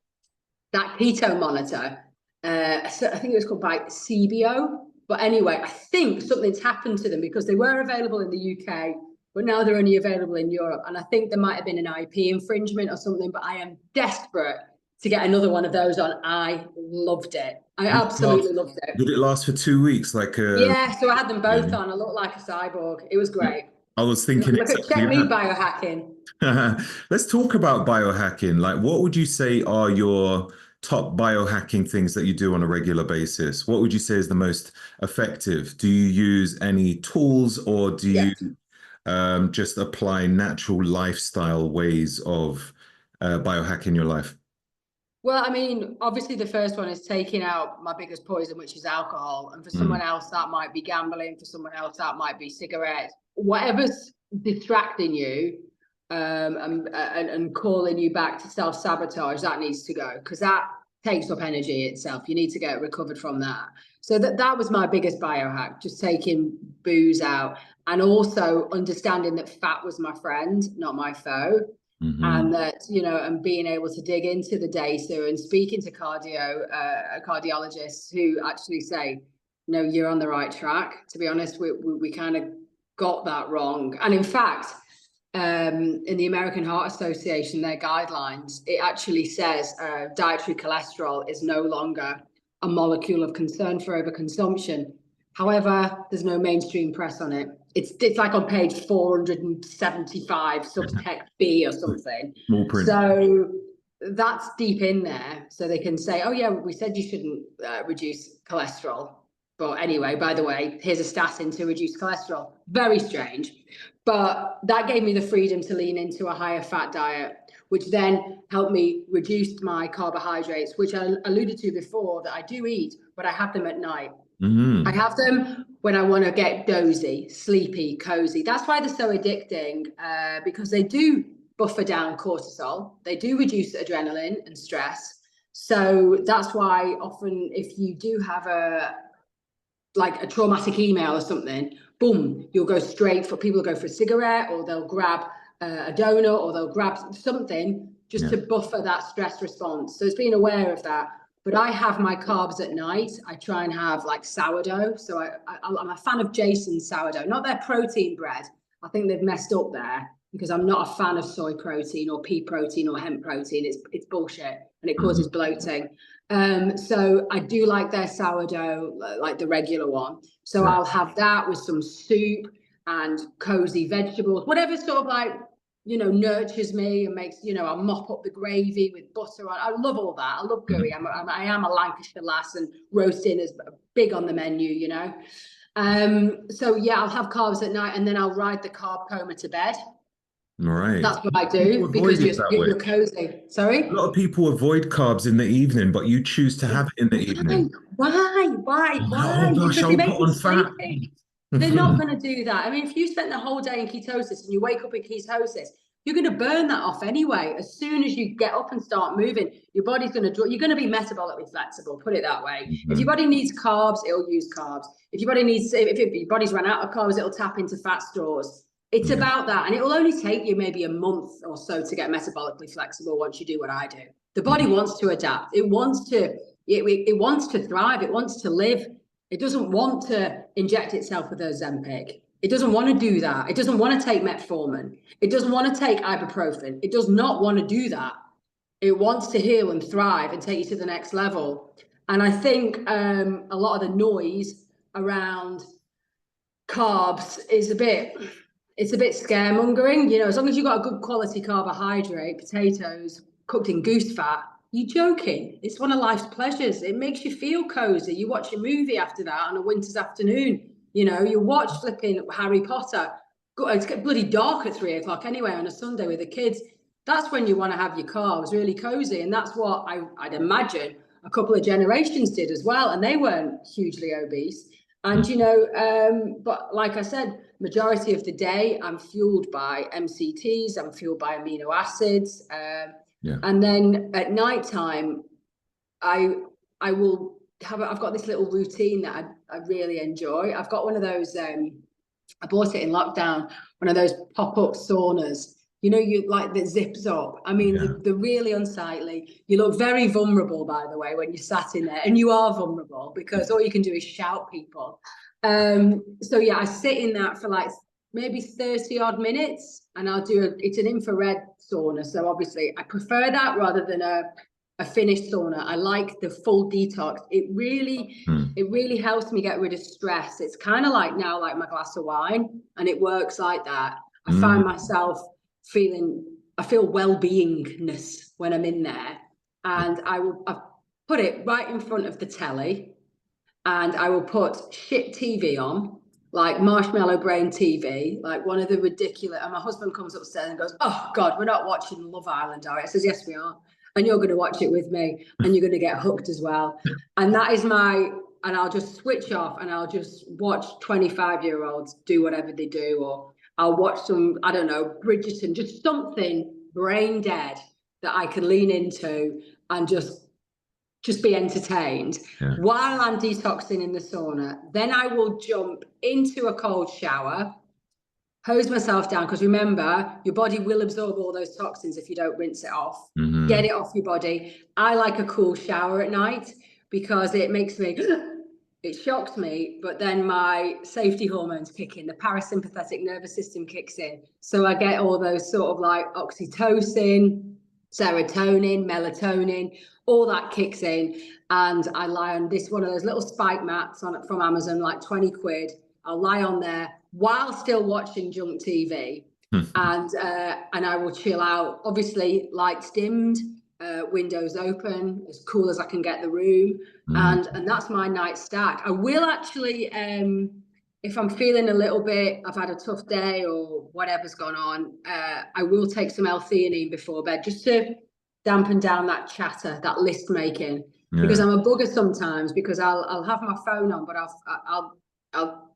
that keto monitor, so I think it was called by CBO. But anyway, I think something's happened to them because they were available in the UK, but now they're only available in Europe. And I think there might have been an IP infringement or something. But I am desperate to get another one of those on. I loved it. I Did it last, absolutely loved it. did it last for 2 weeks? Like, Yeah, so I had them both yeah. on. I looked like a cyborg. It was great. I was thinking Look at check exactly me biohacking. that. Let's talk about biohacking. Like, what would you say are your top biohacking things that you do on a regular basis? What would you say is the most effective? Do you use any tools, or do Yeah. you just apply natural lifestyle ways of biohacking your life? Well, I mean, obviously the first one is taking out my biggest poison, which is alcohol. And for someone Mm. else, that might be gambling. For someone else, that might be cigarettes. Whatever's distracting you, and calling you back to self-sabotage, that needs to go, because that takes up energy itself. You need to get recovered from that. So that was my biggest biohack, just taking booze out, and also understanding that fat was my friend, not my foe. And Hmm. that, you know, and being able to dig into the data and speaking to cardiologists who actually say, no, you're on the right track. To be honest, we kind of got that wrong. And in fact, in the American Heart Association, their guidelines, it actually says dietary cholesterol is no longer a molecule of concern for overconsumption. However, there's no mainstream press on it. It's like on page 475, subtext B or something. Small print. So that's deep in there. So they can say, oh yeah, we said you shouldn't reduce cholesterol. But anyway, by the way, here's a statin to reduce cholesterol. Very strange. But that gave me the freedom to lean into a higher fat diet, which then helped me reduce my carbohydrates, which I alluded to before, that I do eat, but I have them at night. I Hmm. have them when I want to get dozy, sleepy, cozy. That's why they're so addicting, because they do buffer down cortisol. They do reduce adrenaline and stress. So that's why often if you do have a traumatic email or something, boom, you'll go straight for, people will go for a cigarette, or they'll grab a donut, or they'll grab something just Yeah. to buffer that stress response. So it's being aware of that. But I have my carbs at night. I try and have like sourdough. So I'm a fan of Jason's sourdough, not their protein bread. I think they've messed up there. because I'm not a fan of soy protein or pea protein or hemp protein. It's bullshit and it Mhm. causes bloating. So I do like their sourdough, like the regular one. So Right. I'll have that with some soup and cozy vegetables, whatever sort of like, nurtures me and makes, I'll mop up the gravy with butter on. I love all that. I love Mhm. gooey. I am a Lancashire lass, and roasting is big on the menu. So yeah, I'll have carbs at night, and then I'll ride the carb coma to bed. All right. That's what I People do, avoid because it that way. you're cozy. A Sorry? lot of people avoid carbs in the evening, but you choose to have it in the Why? evening. Oh Why? gosh, Because they I'll make put me on fat. sleepy. They're not going to do that. I mean, if you spent the whole day in ketosis and you wake up in ketosis, you're going to burn that off anyway. As soon as you get up and start moving, your body's going to draw. You're going to be metabolically flexible. Put it that way. If your Mhm. body needs carbs, it'll use carbs. If your body's run out of carbs, it'll tap into fat stores. It's Yeah. about that, and it will only take you maybe a month or so to get metabolically flexible once you do what I do. The body wants to adapt. It wants to. It wants to thrive. It wants to live. It doesn't want to inject itself with Ozempic. It doesn't want to do that. It doesn't want to take metformin. It doesn't want to take ibuprofen. It does not want to do that. It wants to heal and thrive and take you to the next level. And I think a lot of the noise around carbs is it's a bit scaremongering. As long as you've got a good quality carbohydrate, potatoes cooked in goose fat, you're joking. It's one of life's pleasures. It makes you feel cozy. You watch a movie after that on a winter's afternoon. You watch flipping Harry Potter. It's bloody dark at 3 o'clock anyway on a Sunday with the kids. That's when you want to have your carbs really cozy. And that's what I'd imagine a couple of generations did as well. And they weren't hugely obese. And, but like I said, majority of the day, I'm fueled by MCTs, I'm fueled by amino acids. Yeah. And then at nighttime, I I will I've got this little routine that I really enjoy. I've got one of those, I bought it in lockdown, one of those pop-up saunas. You like that zips up. I mean, Yeah. they're really unsightly. You look very vulnerable, by the way, when you're sat in there, and you are vulnerable because all you can do is shout people. So yeah, I sit in that for like maybe 30 odd minutes, and it's an infrared sauna. So obviously I prefer that rather than a finished sauna. I like the full detox. Hmm. It really helps me get rid of stress. It's kind of like now, like my glass of wine, and it works like that. I find Mm. myself I feel well-beingness when I'm in there. And I've put it right in front of the telly, and I will put shit TV on, like Marshmallow Brain TV, like one of the ridiculous. And my husband comes upstairs and goes, "Oh God, we're not watching Love Island, are we?" I says, "Yes, we are, and you're going to watch it with me, and you're going to get hooked as well." And that is and I'll just switch off and I'll just watch 25-year-olds do whatever they do, or I'll watch some, I don't know, Bridgerton, just something brain dead that I can lean into and just be entertained Yeah. while I'm detoxing in the sauna. Then I will jump into a cold shower, hose myself down, because remember, your body will absorb all those toxins if you don't rinse it off. Get Hmm. it off your body. I like a cool shower at night because it makes me, it shocks me, but then my safety hormones kick in, the parasympathetic nervous system kicks in. So I get all those sort of like oxytocin, serotonin, melatonin, all that kicks in. And I lie on one of those little spike mats from Amazon, like 20 quid. I'll lie on there while still watching junk TV, and I will chill out. Obviously, lights dimmed, windows open, as cool as I can get the room, Mm. and that's my night stack. I will actually, if I'm feeling a little bit, I've had a tough day or whatever's gone on, I will take some L-theanine before bed just to dampen down that chatter, that list making. Because Yeah. I'm a bugger sometimes, because I'll have my phone on, but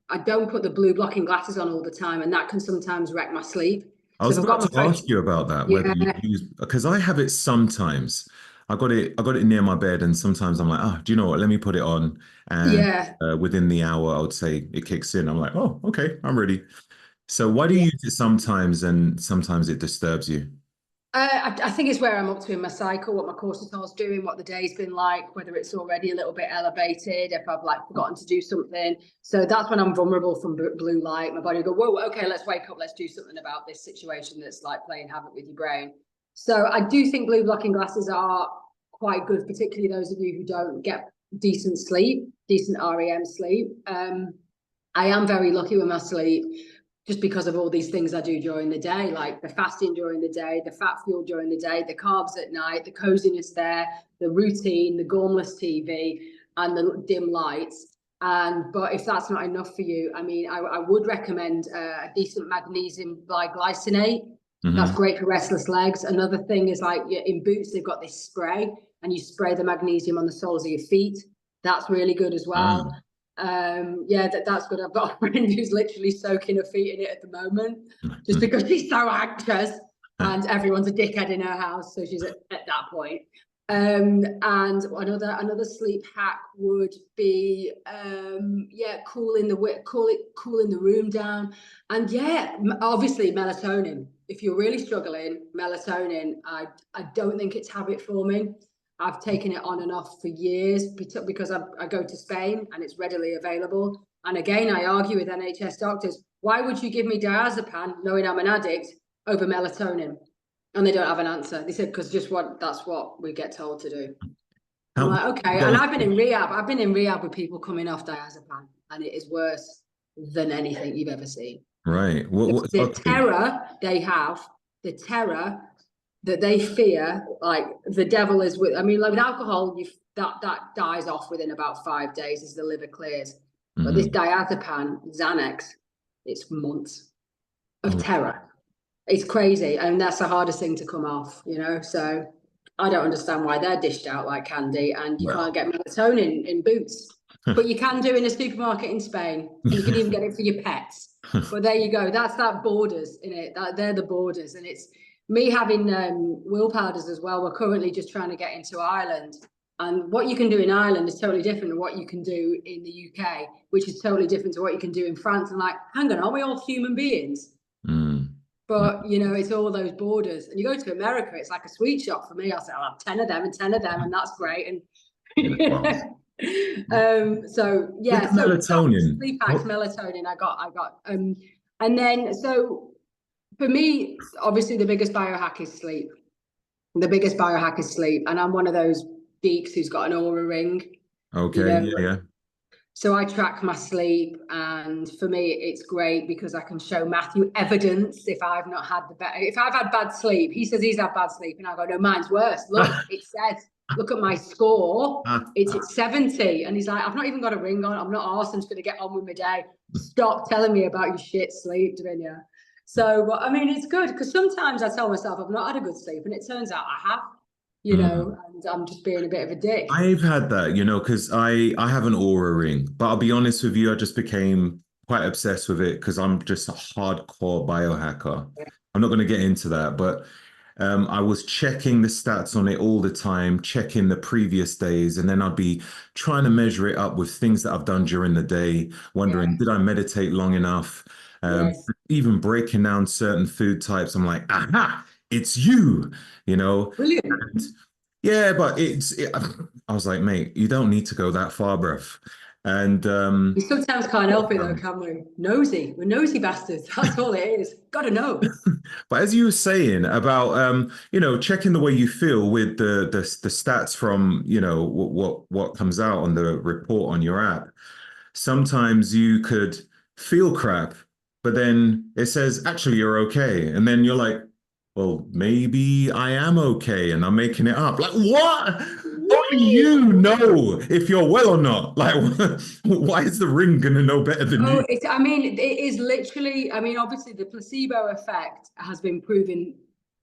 I don't put the blue blocking glasses on all the time, and that can sometimes wreck my sleep. I So was if I've about got to my phone, ask you about that, whether you yeah, use, because I have it sometimes. I got it near my bed, and sometimes I'm like, oh, do you know what? Let me put it on, and yeah, within the hour, I would say it kicks in. I'm like, oh, okay, I'm ready. So why do you yeah. use it sometimes, and sometimes it disturbs you? I think it's where I'm up to in my cycle, what my cortisol's doing, what the day's been like, whether it's already a little bit elevated, if I've like forgotten to do something. So that's when I'm vulnerable from blue light. My body will go, whoa, okay, let's wake up, let's do something about this situation that's like playing havoc with your brain. So I do think blue blocking glasses are quite good, particularly those of you who don't get decent sleep, decent REM sleep. I am very lucky with my sleep, just because of all these things I do during the day, like the fasting during the day, the fat fuel during the day, the carbs at night, the coziness there, the routine, the gormless TV, and the dim lights. But if that's not enough for you, I mean, I would recommend a decent magnesium glycinate. That's great for restless legs. Another thing is, like, in Boots, they've got this spray, and you spray the magnesium on the soles of your feet. That's really good as well. Yeah, that's good. I've got a friend who's literally soaking her feet in it at the moment, just because she's so anxious, and everyone's a dickhead in her house, so she's at that point. And another sleep hack would be cooling the room down, and obviously melatonin. If you're really struggling, melatonin, I don't think it's habit forming. I've taken it on and off for years because I go to Spain and it's readily available. And again, I argue with NHS doctors, why would you give me diazepam knowing I'm an addict over melatonin? And they don't have an answer. They said, because that's what we get told to do. I'm like, okay. And I've been in rehab. I've been in rehab with people coming off diazepam, and it is worse than anything you've ever seen. Right. The terror they have, the terror that they fear, like the devil is with. I mean, like with alcohol, that dies off within about 5 days as the liver clears. But this diazepam, Xanax, it's months of terror. It's crazy, and that's the hardest thing to come off, you know. So I don't understand why they're dished out like candy, and you can't get melatonin in Boots, but you can do in a supermarket in Spain, and you can even get it for your pets. But there you go. That's that borders in it. They're the borders, and it's me having wheel powders as well. We're currently just trying to get into Ireland, and what you can do in Ireland is totally different to what you can do in the UK, which is totally different to what you can do in France. And like, hang on, are we all human beings? But, you know, it's all those borders. And you go to America, it's like a sweet shop for me. I'll say, I'll have 10 of them and 10 of them, and that's great. And so, yeah. So melatonin. Sleep hacks, melatonin, I got. And then, so for me, obviously the biggest biohack is sleep. The biggest biohack is sleep. And I'm one of those geeks who's got an Aura ring. Okay, you know? yeah. So I track my sleep, and for me, it's great because I can show Matthew evidence if I've not had if I've had bad sleep. He says he's had bad sleep, and I go, no, mine's worse. Look, it says, look at my score. It's at 70, and he's like, I've not even got a ring on. I'm not arsed. I'm just going to get on with my day. Stop telling me about your shit sleep, Davinia. So, I mean, it's good because sometimes I tell myself I've not had a good sleep, and it turns out I have. You know, and I'm just being a bit of a dick. I've had that, you know, because I have an Aura ring, but I'll be honest with you, I just became quite obsessed with it because I'm just a hardcore biohacker. I'm not going to get into that, but I was checking the stats on it all the time, checking the previous days, and then I'd be trying to measure it up with things that I've done during the day, wondering, did I meditate long enough? Even breaking down certain food types, I'm like, aha, it's you know. Brilliant. And yeah, but I was like, mate, you don't need to go that far, bruv. And we sometimes can't help it though, can we? Nosy. We're nosy bastards. That's all it is. Gotta know. But as you were saying about you know, checking the way you feel with the stats from, you know, what comes out on the report on your app, sometimes you could feel crap, but then it says actually you're okay. And then you're like, well, maybe I am okay and I'm making it up. Like, what? How do you know if you're well or not? Like, why is the ring going to know better than you? I mean, it is literally, I mean, obviously the placebo effect has been proven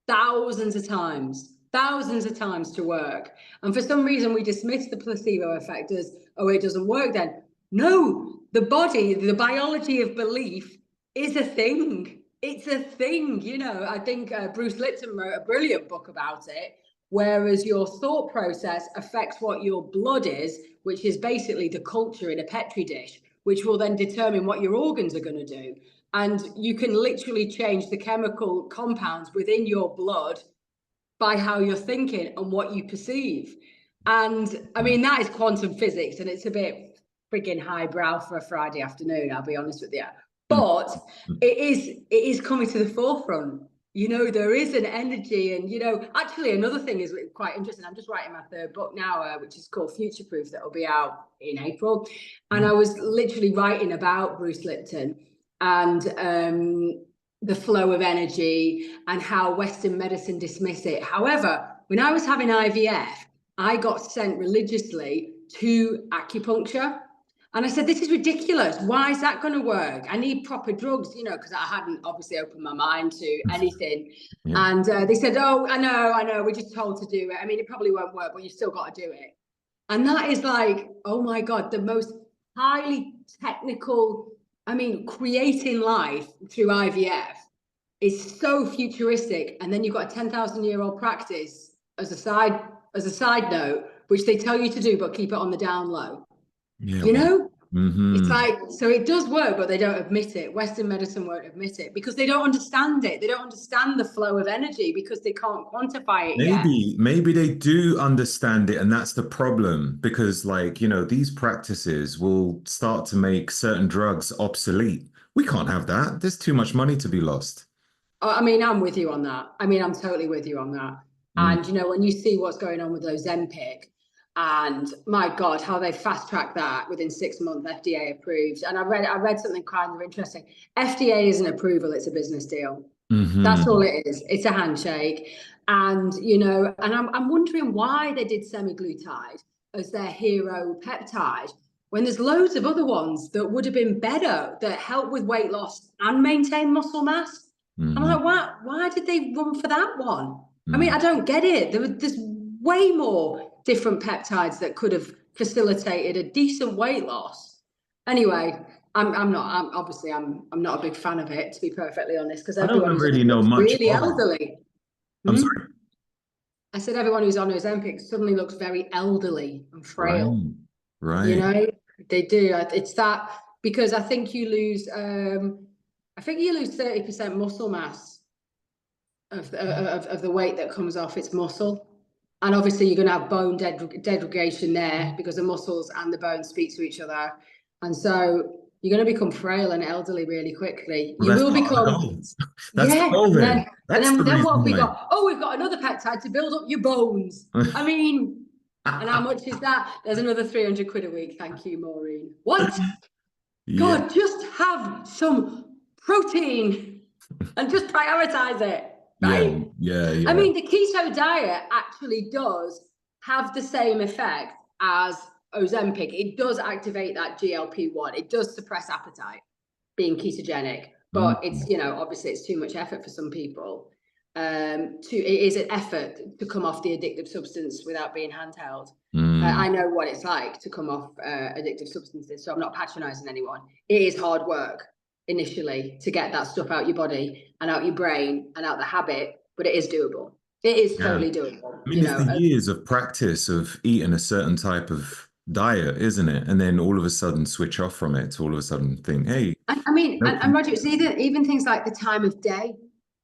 thousands of times to work. And for some reason, we dismiss the placebo effect as, oh, it doesn't work then. No, the body, the biology of belief is a thing. It's a thing, you know. I think Bruce Lipton wrote a brilliant book about it, whereas your thought process affects what your blood is, which is basically the culture in a Petri dish, which will then determine what your organs are going to do. And you can literally change the chemical compounds within your blood by how you're thinking and what you perceive. And I mean, that is quantum physics, and it's a bit frigging highbrow for a Friday afternoon, I'll be honest with you. But it is coming to the forefront. You know, there is an energy, and, you know, actually another thing is quite interesting. I'm just writing my third book now, which is called Future Proof, that will be out in April. And I was literally writing about Bruce Lipton and the flow of energy and how Western medicine dismiss it. However, when I was having IVF, I got sent religiously to acupuncture. And I said, this is ridiculous. Why is that going to work? I need proper drugs, you know, because I hadn't obviously opened my mind to anything. Yeah. And they said, oh, I know, we're just told to do it. I mean, it probably won't work, but you still got to do it. And that is like, oh my God, the most highly technical, I mean, creating life through IVF is so futuristic. And then you've got a 10,000-year-old practice as a side note, which they tell you to do, but keep it on the down low. Yeah, you know, it's like, so it does work, but they don't admit it. Western medicine won't admit it because they don't understand it. They don't understand the flow of energy because they can't quantify it yet. Maybe they do understand it, and that's the problem, because, like, you know, these practices will start to make certain drugs obsolete. We can't have that. There's too much money to be lost. I mean, I'm with you on that. I mean, I'm totally with you on that. And, you know, when you see what's going on with Ozempic, and my God, how they fast tracked that within 6 months, FDA approved. And I read something kind of interesting. FDA isn't approval, it's a business deal. That's all it is. It's a handshake. And, you know, and I'm wondering why they did semaglutide as their hero peptide when there's loads of other ones that would have been better, that help with weight loss and maintain muscle mass. I'm like, why did they run for that one? I mean, I don't get it. There's way more different peptides that could have facilitated a decent weight loss. Anyway, I'm not a big fan of it, to be perfectly honest, because everyone don't really know much really elderly. I'm sorry. I said everyone who's on Ozempic suddenly looks very elderly and frail. Right. You know, they do. It's that, because I think you lose 30% muscle mass of the weight that comes off. It's muscle. And obviously you're going to have bone degradation there because the muscles and the bones speak to each other. And so you're going to become frail and elderly really quickly. You will become. That's the goal then. And then what have we got? Oh, we've got another peptide to build up your bones. I mean, and how much is that? There's another 300 quid a week. Thank you, Maureen. What? God, just have some protein and just prioritize it. Right? Yeah. I mean, the keto diet actually does have the same effect as Ozempic. It does activate that GLP-1. It does suppress appetite, being ketogenic. But it's, you know, obviously it's too much effort for some people. It is an effort to come off the addictive substance without being handheld. I know what it's like to come off addictive substances, so I'm not patronizing anyone. It is hard work initially to get that stuff out your body and out your brain and out the habit, but it is doable. It is totally doable. I mean, it's the years of practice of eating a certain type of diet, isn't it? And then all of a sudden switch off from it to all of a sudden think, hey. I mean, and Roger, it's even things like the time of day.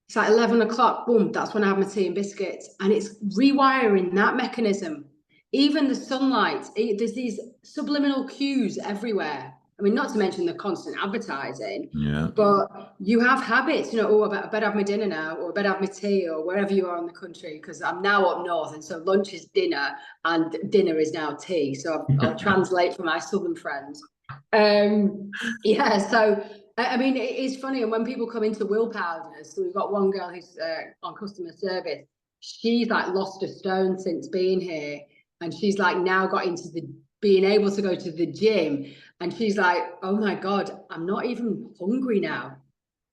It's like 11 o'clock, boom, that's when I have my tea and biscuits. And it's rewiring that mechanism. Even the sunlight, there's these subliminal cues everywhere. I mean, not to mention the constant advertising, but you have habits, you know, oh, I better have my dinner now, or I better have my tea, or wherever you are in the country, because I'm now up north, and so lunch is dinner, and dinner is now tea. So I'll translate for my southern friends. So, I mean, it is funny, and when people come into Will Powders, so we've got one girl who's on customer service, she's like lost a stone since being here, and she's like now got into being able to go to the gym. And she's like, oh my God, I'm not even hungry now.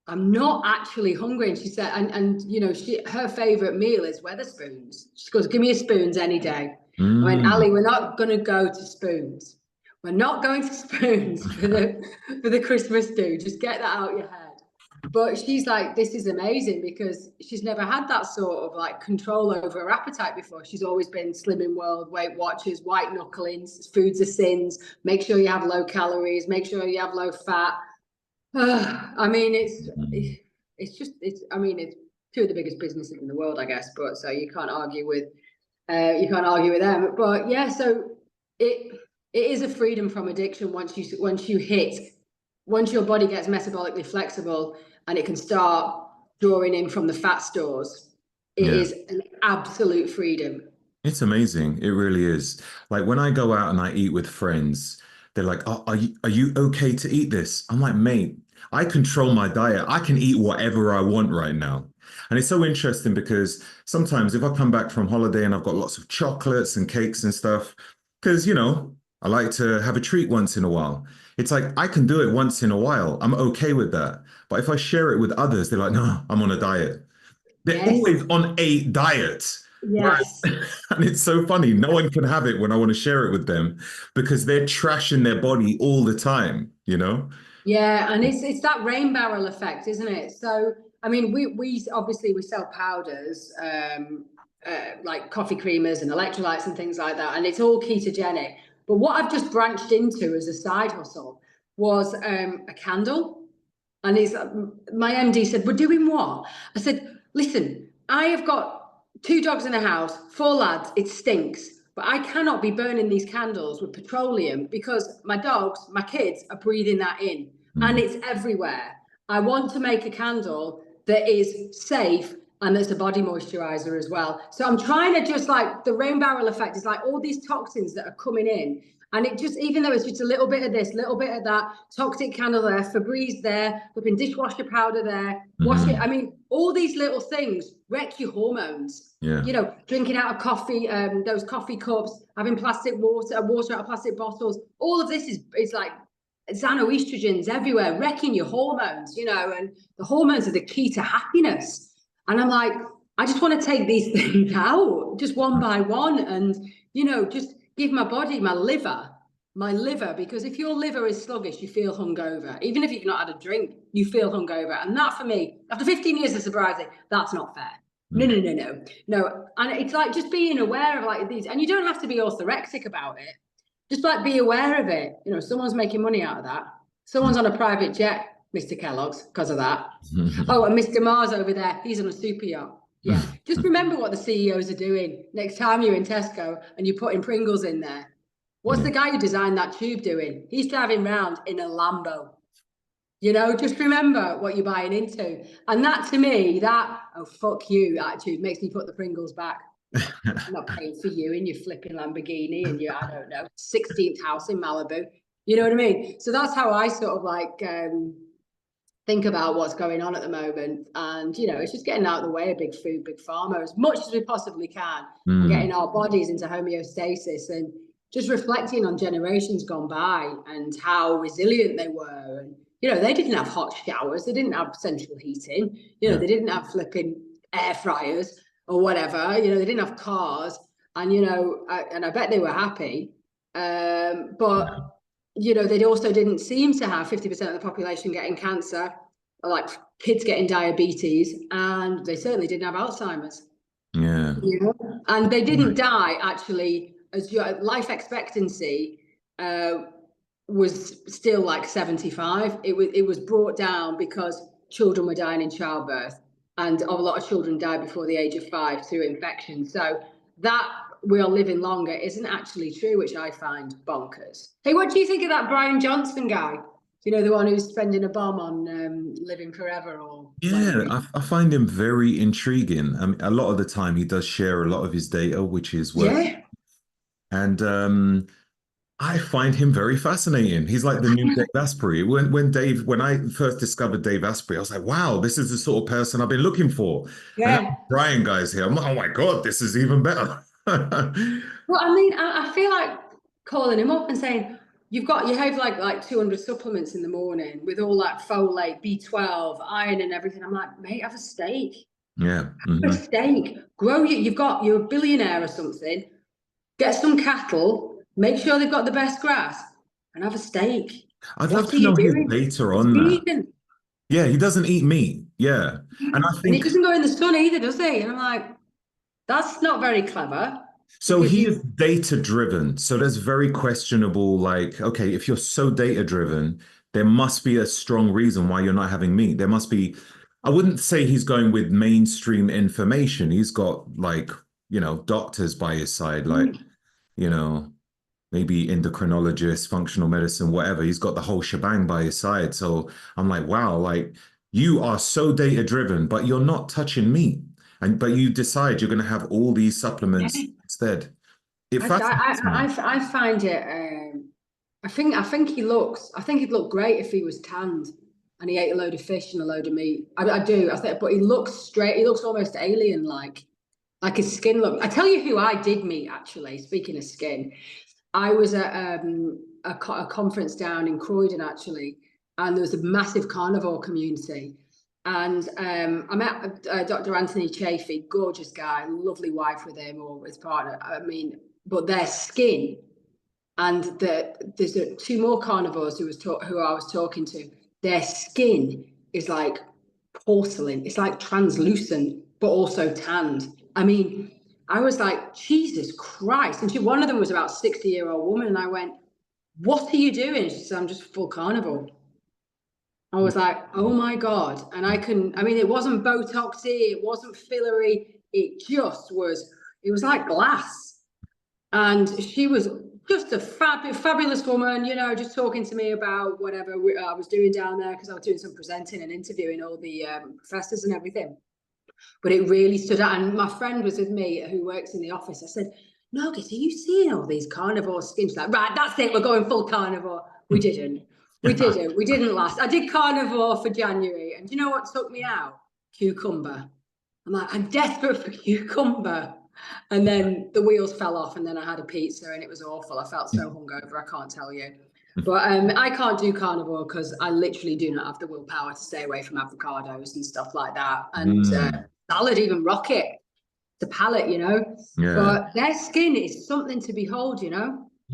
I'm not actually hungry. And she said, and you know, her favorite meal is Wetherspoons. She goes, give me a spoons any day. I went, Ali, we're not going to go to spoons. We're not going to spoons for the Christmas do. Just get that out your head. But she's like, this is amazing, because she's never had that sort of like control over her appetite before. She's always been Slimming World, Weight Watchers, white knuckling, foods are sins, make sure you have low calories, make sure you have low fat. I mean, it's two of the biggest businesses in the world, I guess. But so you can't argue with them. But yeah, so it is a freedom from addiction once your body gets metabolically flexible and it can start drawing in from the fat stores. It Yeah. is an absolute freedom. It's amazing. It really is. Like when I go out and I eat with friends, they're like, "Oh, are you okay to eat this?" I'm like, "Mate, I control my diet. I can eat whatever I want right now." And it's so interesting because sometimes if I come back from holiday and I've got lots of chocolates and cakes and stuff, because I like to have a treat once in a while. It's like I can do it once in a while. I'm okay with that. But if I share it with others, they're like, "No, I'm on a diet." They're Yes, always on a diet. yes. Whereas, and it's so funny, no one can have it when I want to share it with them because they're trashing their body all the time, you know? Yeah, and it's that rain barrel effect, isn't it? So I mean, we obviously we sell powders, like coffee creamers and electrolytes and things like that, and it's all ketogenic. But what I've just branched into as a side hustle was a candle. And my MD said, "We're doing what?" I said, "Listen, I have got two dogs in the house, four lads, it stinks. But I cannot be burning these candles with petroleum because my dogs, my kids are breathing that in and Mm. it's everywhere. I want to make a candle that is safe and that's a body moisturizer as well." So I'm trying to just like the rain barrel effect is like all these toxins that are coming in. And it just, even though it's just a little bit of this, little bit of that, toxic candle there, Febreze there, flipping dishwasher powder there, wash it. Hmm. I mean, all these little things wreck your hormones. Yeah. Drinking out of coffee, those coffee cups, having plastic water out of plastic bottles. All of this is like xanoestrogens everywhere, wrecking your hormones, and the hormones are the key to happiness. And I'm like, I just want to take these things out just one by one and, just give my body, my liver, because if your liver is sluggish, you feel hungover. Even if you've not had a drink, you feel hungover. And that for me, after 15 years of sobriety, that's not fair. No, Mm. no, no, no, no. And it's like just being aware of like these, and you don't have to be orthorexic about it. Just like be aware of it. Someone's making money out of that. Someone's on a private jet, Mr. Kellogg's, because of that. Oh, and Mr. Mars over there, he's on a super yacht. Yeah. Just remember what the CEOs are doing next time you're in Tesco and you're putting Pringles in there. What's Yeah. the guy who designed that tube doing? He's driving around in a Lambo. Just remember what you're buying into. And that to me, that, oh, fuck you attitude makes me put the Pringles back. I'm not paying for you in your flipping Lamborghini and your, I don't know, 16th house in Malibu. You know what I mean? So that's how I sort of like think about what's going on at the moment. And, it's just getting out of the way of big food, big pharma as much as we possibly can and Mm. getting our bodies into homeostasis and just reflecting on generations gone by and how resilient they were. And, they didn't have hot showers. They didn't have central heating. Yeah. They didn't have flipping air fryers or whatever. They didn't have cars. And, I bet they were happy. But they also didn't seem to have 50% of the population getting cancer, like kids getting diabetes, and they certainly didn't have Alzheimer's. Yeah. And they didn't die actually, as your life expectancy was still like 75. It was brought down because children were dying in childbirth, and a lot of children died before the age of 5 through infection. So that we are living longer isn't actually true, which I find bonkers. Hey, what do you think of that Brian Johnson guy? The one who's spending a bomb on living forever or Yeah, whatever. I find him very intriguing. I mean, a lot of the time he does share a lot of his data, which is worth. Yeah. And I find him very fascinating. He's like the new Dave Asprey. When I first discovered Dave Asprey, I was like, wow, this is the sort of person I've been looking for. And then Yeah. Brian guy's here. I'm like, oh my God, this is even better. Well, I mean, I feel like calling him up and saying, you have like 200 supplements in the morning with all that folate, B12, iron and everything. I'm like, mate, have a steak. Yeah. Have a Hmm. steak. You're a billionaire or something. Get some cattle, make sure they've got the best grass, and have a steak. I'd love What are to you know his doing? data He's on that. vegan. Yeah, he doesn't eat meat. Yeah. And I And he think doesn't go in the sun either, does he? And I'm like, that's not very clever so because he is data driven. So that's very questionable. Like, okay, if you're so data driven, there must be a strong reason why you're not having meat. There must be I wouldn't say he's going with mainstream information. He's got like, doctors by his side, like, Mm. you know, maybe endocrinologist, functional medicine, whatever. He's got the whole shebang by his side. So I'm like, wow, like you are so data driven, but you're not touching meat. And but you decide you're going to have all these supplements instead. It fascinates me. I find it. I think he looks. I think he'd look great if he was tanned and he ate a load of fish and a load of meat. I do. I think, but he looks straight. He looks almost alien like. Like his skin look. I tell you who I did meet actually. Speaking of skin, I was at a conference down in Croydon actually, and there was a massive carnivore community. And I met Dr. Anthony Chafee, gorgeous guy, lovely wife with him or his partner. I mean, but their skin, and there's two more carnivores who I was talking to. Their skin is like porcelain. It's like translucent, but also tanned. I mean, I was like, Jesus Christ. And one of them was about 60-year-old woman. And I went, what are you doing? She said, I'm just full carnivore. I was like, oh my God. And I mean, it wasn't Botoxy, it wasn't fillery. It was like glass. And she was just a fabulous woman, just talking to me about whatever I was doing down there because I was doing some presenting and interviewing all the professors and everything. But it really stood out. And my friend was with me who works in the office. I said, Nugget, are you seeing all these carnivore skins? She's like, right, that's it. We're going full carnivore. We didn't. We didn't. We didn't last. I did carnivore for January. And do you know what took me out? Cucumber. I'm like, I'm desperate for cucumber. And then the wheels fell off and then I had a pizza and it was awful. I felt so hungover, I can't tell you. But I can't do carnivore because I literally do not have the willpower to stay away from avocados and stuff like that. And salad, even rocket, the palate, Yeah. But their skin is something to behold, And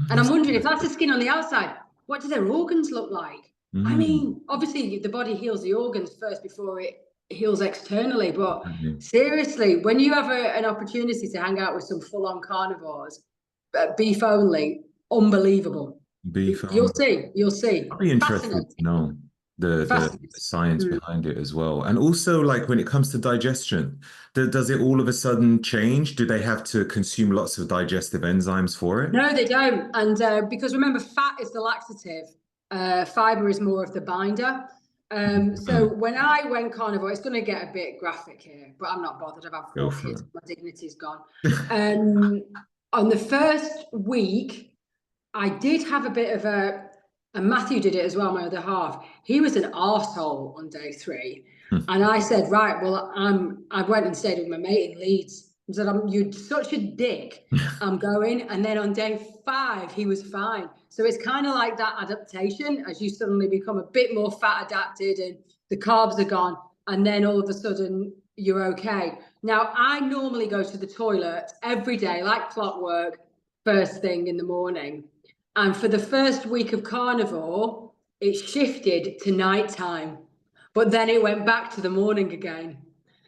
I'm wondering if that's the skin on the outside, what do their organs look like? I mean, obviously the body heals the organs first before it heals externally. But seriously, when you have an opportunity to hang out with some full-on carnivores, beef only, unbelievable. Beef. You'll see. I'd be interested to know the science behind it as well. And also, like when it comes to digestion, does it all of a sudden change? Do they have to consume lots of digestive enzymes for it? No, they don't. And because remember, fat is the laxative, fiber is more of the binder. So when I went carnivore, it's going to get a bit graphic here, but I'm not bothered. I've had 4 kids. My dignity's gone. On the first week, I did have a bit of and Matthew did it as well, my other half. He was an arsehole on day 3. And I said, right, well, I went and stayed with my mate in Leeds. I said, you're such a dick. I'm going. And then on day 5, he was fine. So it's kind of like that adaptation as you suddenly become a bit more fat adapted and the carbs are gone. And then all of a sudden you're okay. Now, I normally go to the toilet every day, like clockwork, first thing in the morning. And for the first week of carnivore, it shifted to nighttime, but then it went back to the morning again.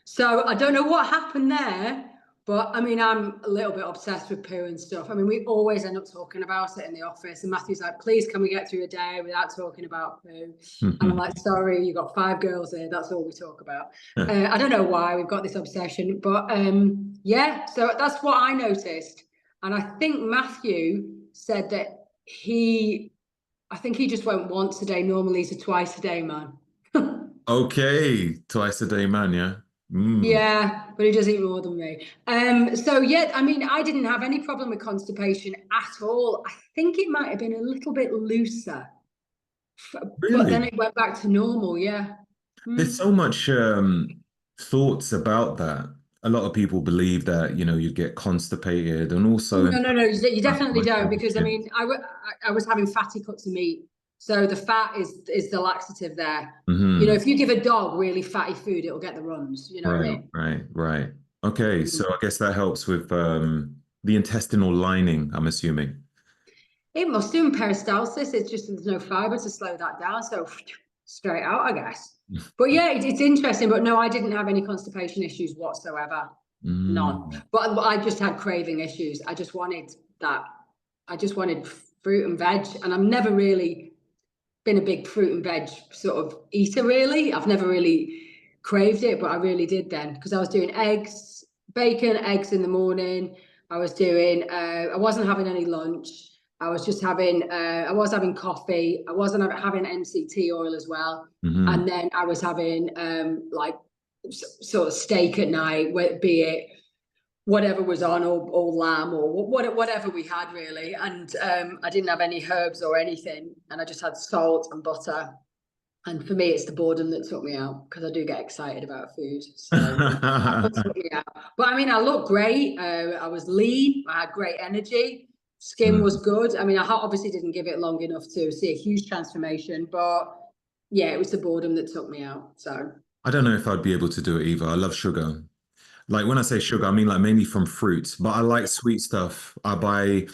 So I don't know what happened there, but I mean, I'm a little bit obsessed with poo and stuff. I mean, we always end up talking about it in the office. And Matthew's like, please, can we get through a day without talking about poo? And I'm like, sorry, you've got 5 girls here. That's all we talk about. I don't know why we've got this obsession, but yeah, so that's what I noticed. And I think Matthew said that I think he just went once a day. Normally he's a twice a day man. Okay, twice a day man, yeah. Yeah, but he does eat more than me. So yeah, I mean, I didn't have any problem with constipation at all. I think it might have been a little bit looser, but then it went back to normal. Yeah. There's so much thoughts about that. A lot of people believe that, you'd get constipated and also No, you definitely don't, because I mean, I was having fatty cuts of meat. So the fat is the laxative there. If you give a dog really fatty food, it'll get the runs. You know what I mean? Right. Okay, so I guess that helps with the intestinal lining, I'm assuming. It must do in peristalsis. It's just there's no fiber to slow that down. So straight out, I guess. But yeah, it's interesting. But no, I didn't have any constipation issues whatsoever. None. But I just had craving issues. I just wanted that. I just wanted fruit and veg. And I've never really been a big fruit and veg sort of eater, really. I've never really craved it, but I really did then, because I was doing bacon, eggs in the morning. I was doing, I wasn't having any lunch. I was just having, I was having coffee. I wasn't having MCT oil as well. Hmm. And then I was having like sort of steak at night, be it whatever was on, or lamb, or whatever we had really. And I didn't have any herbs or anything. And I just had salt and butter. And for me, it's the boredom that took me out, because I do get excited about food. So that's what took me out. But I mean, I looked great. I was lean. I had great energy. Skin was good. I mean, I obviously didn't give it long enough to see a huge transformation. But yeah, it was the boredom that took me out. So I don't know if I'd be able to do it either. I love sugar. Like when I say sugar, I mean like mainly from fruit, but I like sweet stuff. I buy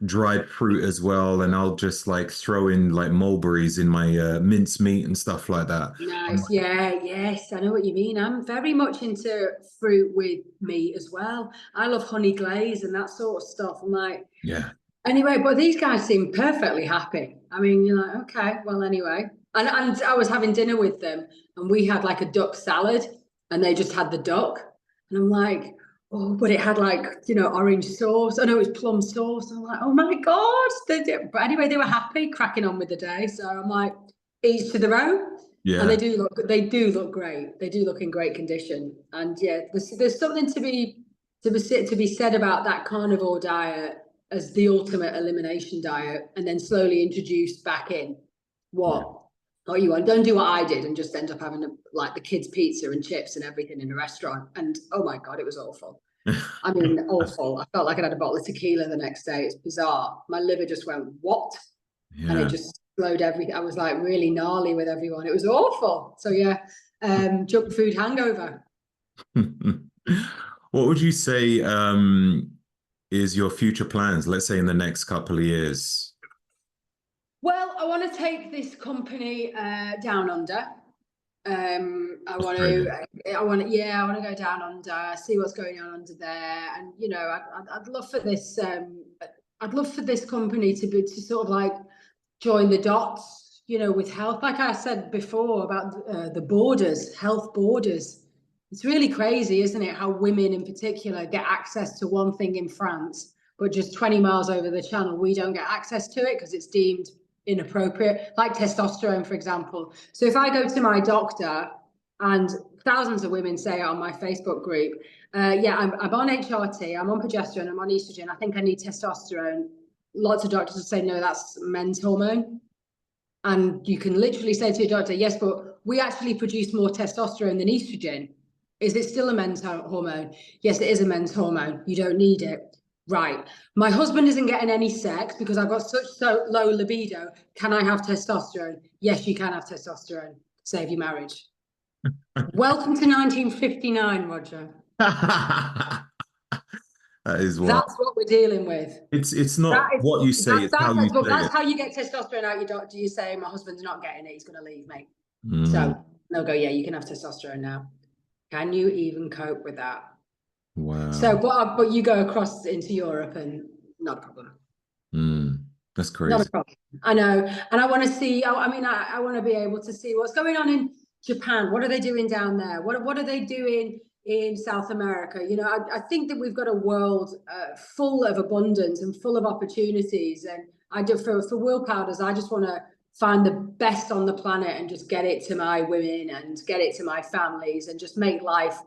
dried fruit as well, and I'll just like throw in like mulberries in my mince meat and stuff like that. nice. Yeah, yes, I know what you mean. I'm very much into fruit with meat as well. I love honey glaze and that sort of stuff. I'm like, Yeah. anyway, but these guys seem perfectly happy. I mean, you're like, okay, well, anyway. And I was having dinner with them, and we had like a duck salad, and they just had the duck. And I'm like, oh, but it had like, orange sauce. Oh no, it was plum sauce. I'm like, oh my God. But anyway, they were happy, cracking on with the day. So I'm like, each to their own. And Yeah. they do look great. They do look in great condition. And yeah, there's something to be said about that carnivore diet as the ultimate elimination diet, and then slowly introduce back in Yeah. what you want. Don't do what I did and just end up having like the kids' pizza and chips and everything in a restaurant. And oh my God, it was awful. I mean, awful. I felt like I had a bottle of tequila the next day. It's bizarre. My liver just went, what? And it Yeah. just slowed everything. I was like really gnarly with everyone. It was awful. So yeah, junk food hangover. What would you say is your future plans, let's say in the next couple of years? Well, I want to take this company down under. Australia. I want to go down under, see what's going on under there, and I'd love for this. I'd love for this company to sort of like join the dots, with health. Like I said before about the borders, health borders. It's really crazy, isn't it? How women in particular get access to one thing in France, but just 20 miles over the channel, we don't get access to it because it's deemed inappropriate, like testosterone, for example. So if I go to my doctor, and thousands of women say it on my Facebook group, yeah, I'm on HRT, I'm on progesterone, I'm on estrogen, I think I need testosterone. Lots of doctors will say, no, that's men's hormone. And you can literally say to your doctor, yes, but we actually produce more testosterone than estrogen. Is it still a men's hormone? Yes, it is a men's hormone. You don't need it. Right. My husband isn't getting any sex because I've got so low libido. Can I have testosterone? Yes, you can have testosterone. Save your marriage. Welcome to 1959, Roger. That is what That's what we're dealing with. it's That not is what you say, it's how you but say that's it. how you get testosterone out your doctor. You say, my husband's not getting it, he's going to leave me. Mm, So they'll go, yeah, you can have testosterone now. Can you even cope with that? So, wow. but you go across into Europe and not a problem. That's Not crazy. a problem. I know. And I want to see, I mean, I want to be able to see what's going on in Japan. What are they doing down there? What are they doing in South America? I think that we've got a world full of abundance and full of opportunities. And I do for Will Powders, I just want to find the best on the planet and just get it to my women and get it to my families and just make life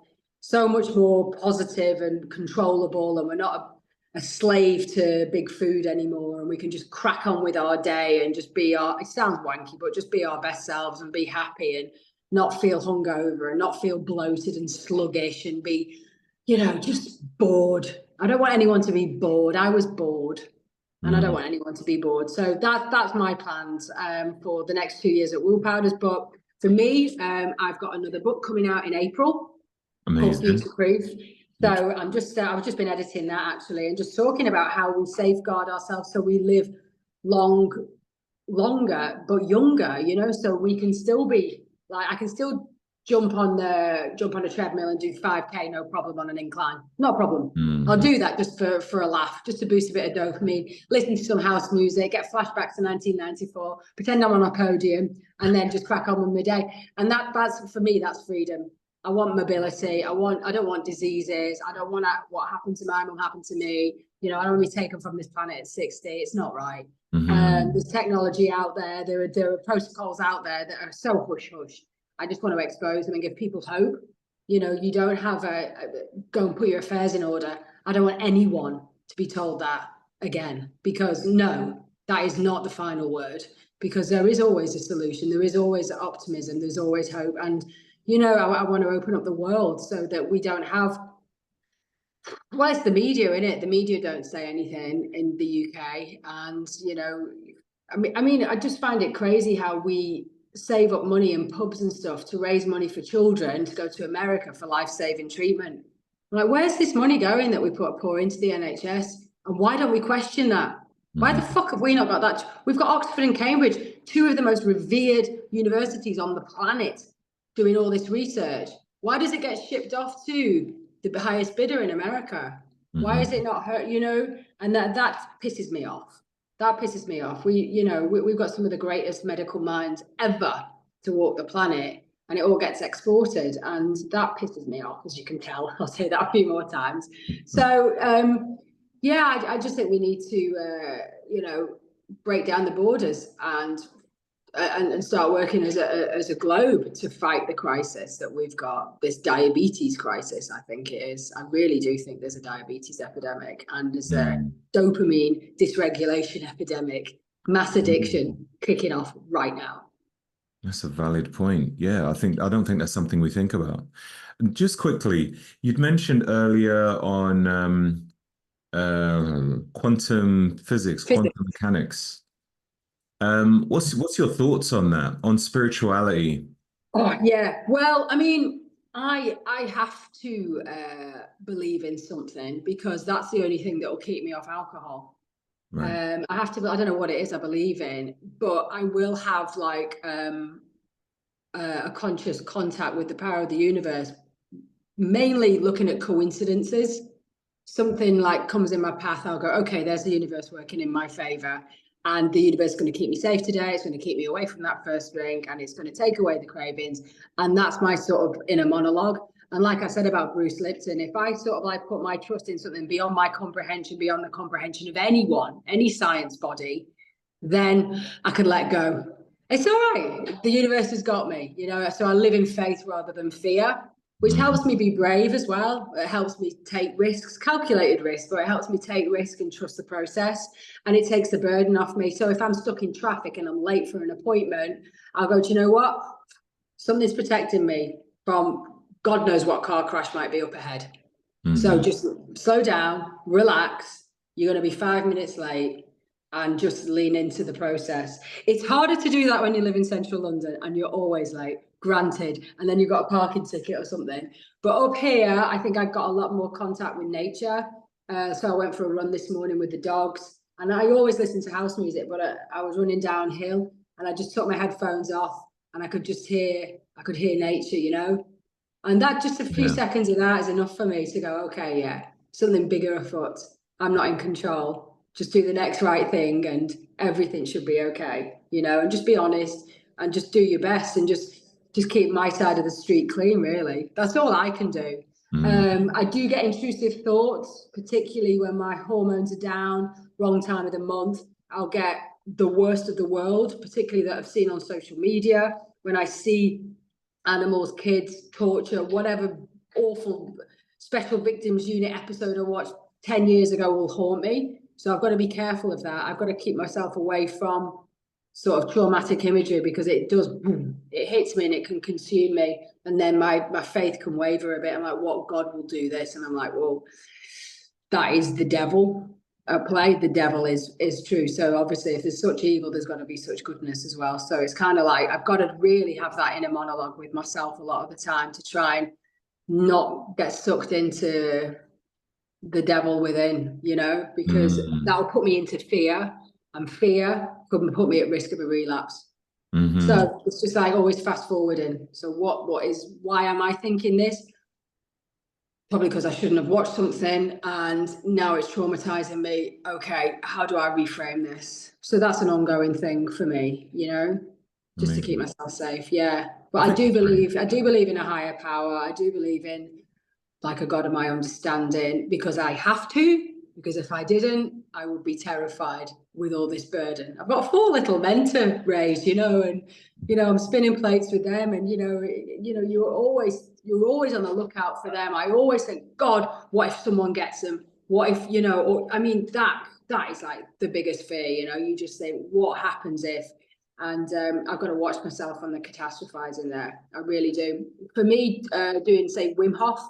so much more positive and controllable. And we're not a slave to big food anymore, and we can just crack on with our day and just be it sounds wanky, but just be our best selves and be happy and not feel hungover and not feel bloated and sluggish and be, just bored. I don't want anyone to be bored. I was bored, and I don't Mm, want anyone to be bored. So that's my plans for the next 2 years at Wool Powders. But for me, I've got another book coming out in April called amazing. Future Proof. So I've just been editing that actually, and just talking about how we safeguard ourselves so we live longer but younger, so we can still be like, I can still jump on a treadmill and do 5K no problem on an incline. No problem. I'll Mm. do that just for a laugh, just to boost a bit of dopamine, listen to some house music, get flashbacks to 1994, pretend I'm on a podium, and then just crack on with my day. And that's for me, that's freedom. I want mobility. I don't want diseases. I don't want what happened to my mum happened to me. You know, I don't want to be taken from this planet at 60. It's not right. There's technology out there. There are protocols out there that are so hush hush. I just want to expose them and give people hope. You know, you don't have go and put your affairs in order. I don't want anyone to be told that again, because no, that is not the final word, because there is always a solution. There is always optimism. There's always hope. And, you know, I want to open up the world so that we don't have, well, it's the media, isn't it? The media don't say anything in the UK. And, you know, I mean, I just find it crazy how we save up money in pubs and stuff to raise money for children to go to America for life-saving treatment. Like, where's this money going that we pour into the NHS? And why don't we question that? Why the fuck have we not got that? We've got Oxford and Cambridge, two of the most revered universities on the planet, doing all this research. Why does it get shipped off to the highest bidder in America? Why is it not hurt, you know? And that pisses me off. That pisses me off. We've got some of the greatest medical minds ever to walk the planet, and it all gets exported, and that pisses me off, as you can tell. I'll say that a few more times. So I just think we need to break down the borders and start working as a globe to fight the crisis that we've got, this diabetes crisis. I think it is. I really do think there's a diabetes epidemic, and there's a dopamine dysregulation epidemic, mass addiction kicking off right now. That's a valid point. Yeah, I don't think that's something we think about. And just quickly, you'd mentioned earlier on quantum physics, quantum mechanics. What's your thoughts on that, on spirituality? Oh yeah, well, I mean, I have to believe in something, because that's the only thing that will keep me off alcohol. Right. I have to. I don't know what it is I believe in, but I will have like a conscious contact with the power of the universe, mainly looking at coincidences. Something like comes in my path, I'll go, okay, there's the universe working in my favor, and the universe is going to keep me safe today. It's going to keep me away from that first drink, and it's going to take away the cravings. And that's my sort of inner monologue. And like I said about Bruce Lipton, if I sort of like put my trust in something beyond my comprehension, beyond the comprehension of anyone, any science body, then I could let go. It's all right. The universe has got me, you know. So I live in faith rather than fear, which helps me be brave as well. It helps me take risks, calculated risks, but it helps me take risk and trust the process. And it takes the burden off me. So if I'm stuck in traffic and I'm late for an appointment, I'll go, do you know what? Something's protecting me from God knows what car crash might be up ahead. So just slow down, relax. You're going to be 5 minutes late, and just lean into the process. It's harder to do that when you live in central London and you're always late. Granted, and then you've got a parking ticket or something. But up here, I think I've got a lot more contact with nature. So I went for a run this morning with the dogs, and I always listen to house music, but I was running downhill, and I just took my headphones off, and I could hear nature, you know. And that, just a few seconds of that is enough for me to go, okay, yeah, something bigger afoot. I'm not in control. Just do the next right thing, and everything should be okay, you know. And just be honest, and just do your best, and just keep my side of the street clean, really. That's all I can do. I do get intrusive thoughts, particularly when my hormones are down, wrong time of the month. I'll get the worst of the world, particularly that I've seen on social media. When I see animals, kids, torture, whatever awful Special Victims Unit episode I watched 10 years ago will haunt me. So I've got to be careful of that. I've got to keep myself away from sort of traumatic imagery, because it hits me and it can consume me, and then my faith can waver a bit. I'm like, what, God will do this? And I'm like, well, that is the devil at play. The devil is true. So obviously if there's such evil, there's got to be such goodness as well. So it's kind of like I've got to really have that inner monologue with myself a lot of the time to try and not get sucked into the devil within, you know, because that will put me into fear, and fear could put me at risk of a relapse. So it's just like always fast forwarding. So why am I thinking this? Probably because I shouldn't have watched something, and now it's traumatizing me. Okay, how do I reframe this? So that's an ongoing thing for me, you know. just to keep Amazing. myself safe. Yeah. But I think I do believe in a higher power. I do believe in like a God of my understanding because I have to, because if I didn't, I would be terrified with all this burden. I've got 4 little men to raise, and I'm spinning plates with them, and you're always on the lookout for them. I always think, God, what if someone gets them? What if, or I mean, that is like the biggest fear, you just say, what happens if? And I've got to watch myself on the catastrophizing there. I really do. For me, doing, say, Wim Hof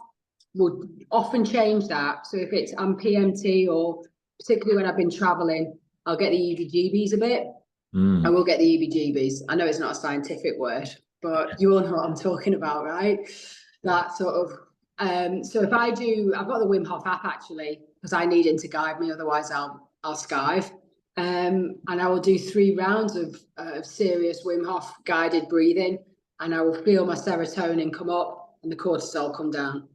would often change that. So if I'm PMT, or particularly when I've been traveling, I'll get the EBGBs a bit. I Mm. will get the EBGBs. I know it's not a scientific word, but you all know what I'm talking about, right? That sort of. So if I've got the Wim Hof app actually, because I need him to guide me, otherwise I'll skive. And I will do 3 rounds of serious Wim Hof guided breathing, and I will feel my serotonin come up and the cortisol come down,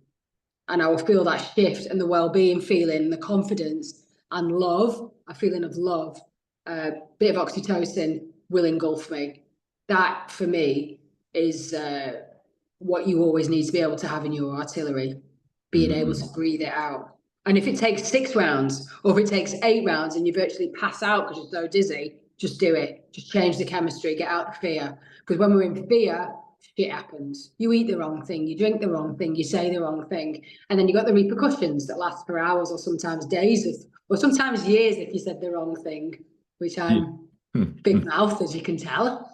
and I will feel that shift and the well-being feeling, the confidence and love, a feeling of love, a bit of oxytocin will engulf me. That for me is what you always need to be able to have in your artillery, being able to Mm. breathe it out. And if it takes 6 rounds, or if it takes 8 rounds and you virtually pass out because you're so dizzy, just do it. Just change the chemistry, get out the fear. Because when we're in fear, shit happens. You eat the wrong thing, you drink the wrong thing, you say the wrong thing, and then you got the repercussions that last for hours or sometimes days, or sometimes years if you said the wrong thing, which Yeah. I'm big mouth, as you can tell.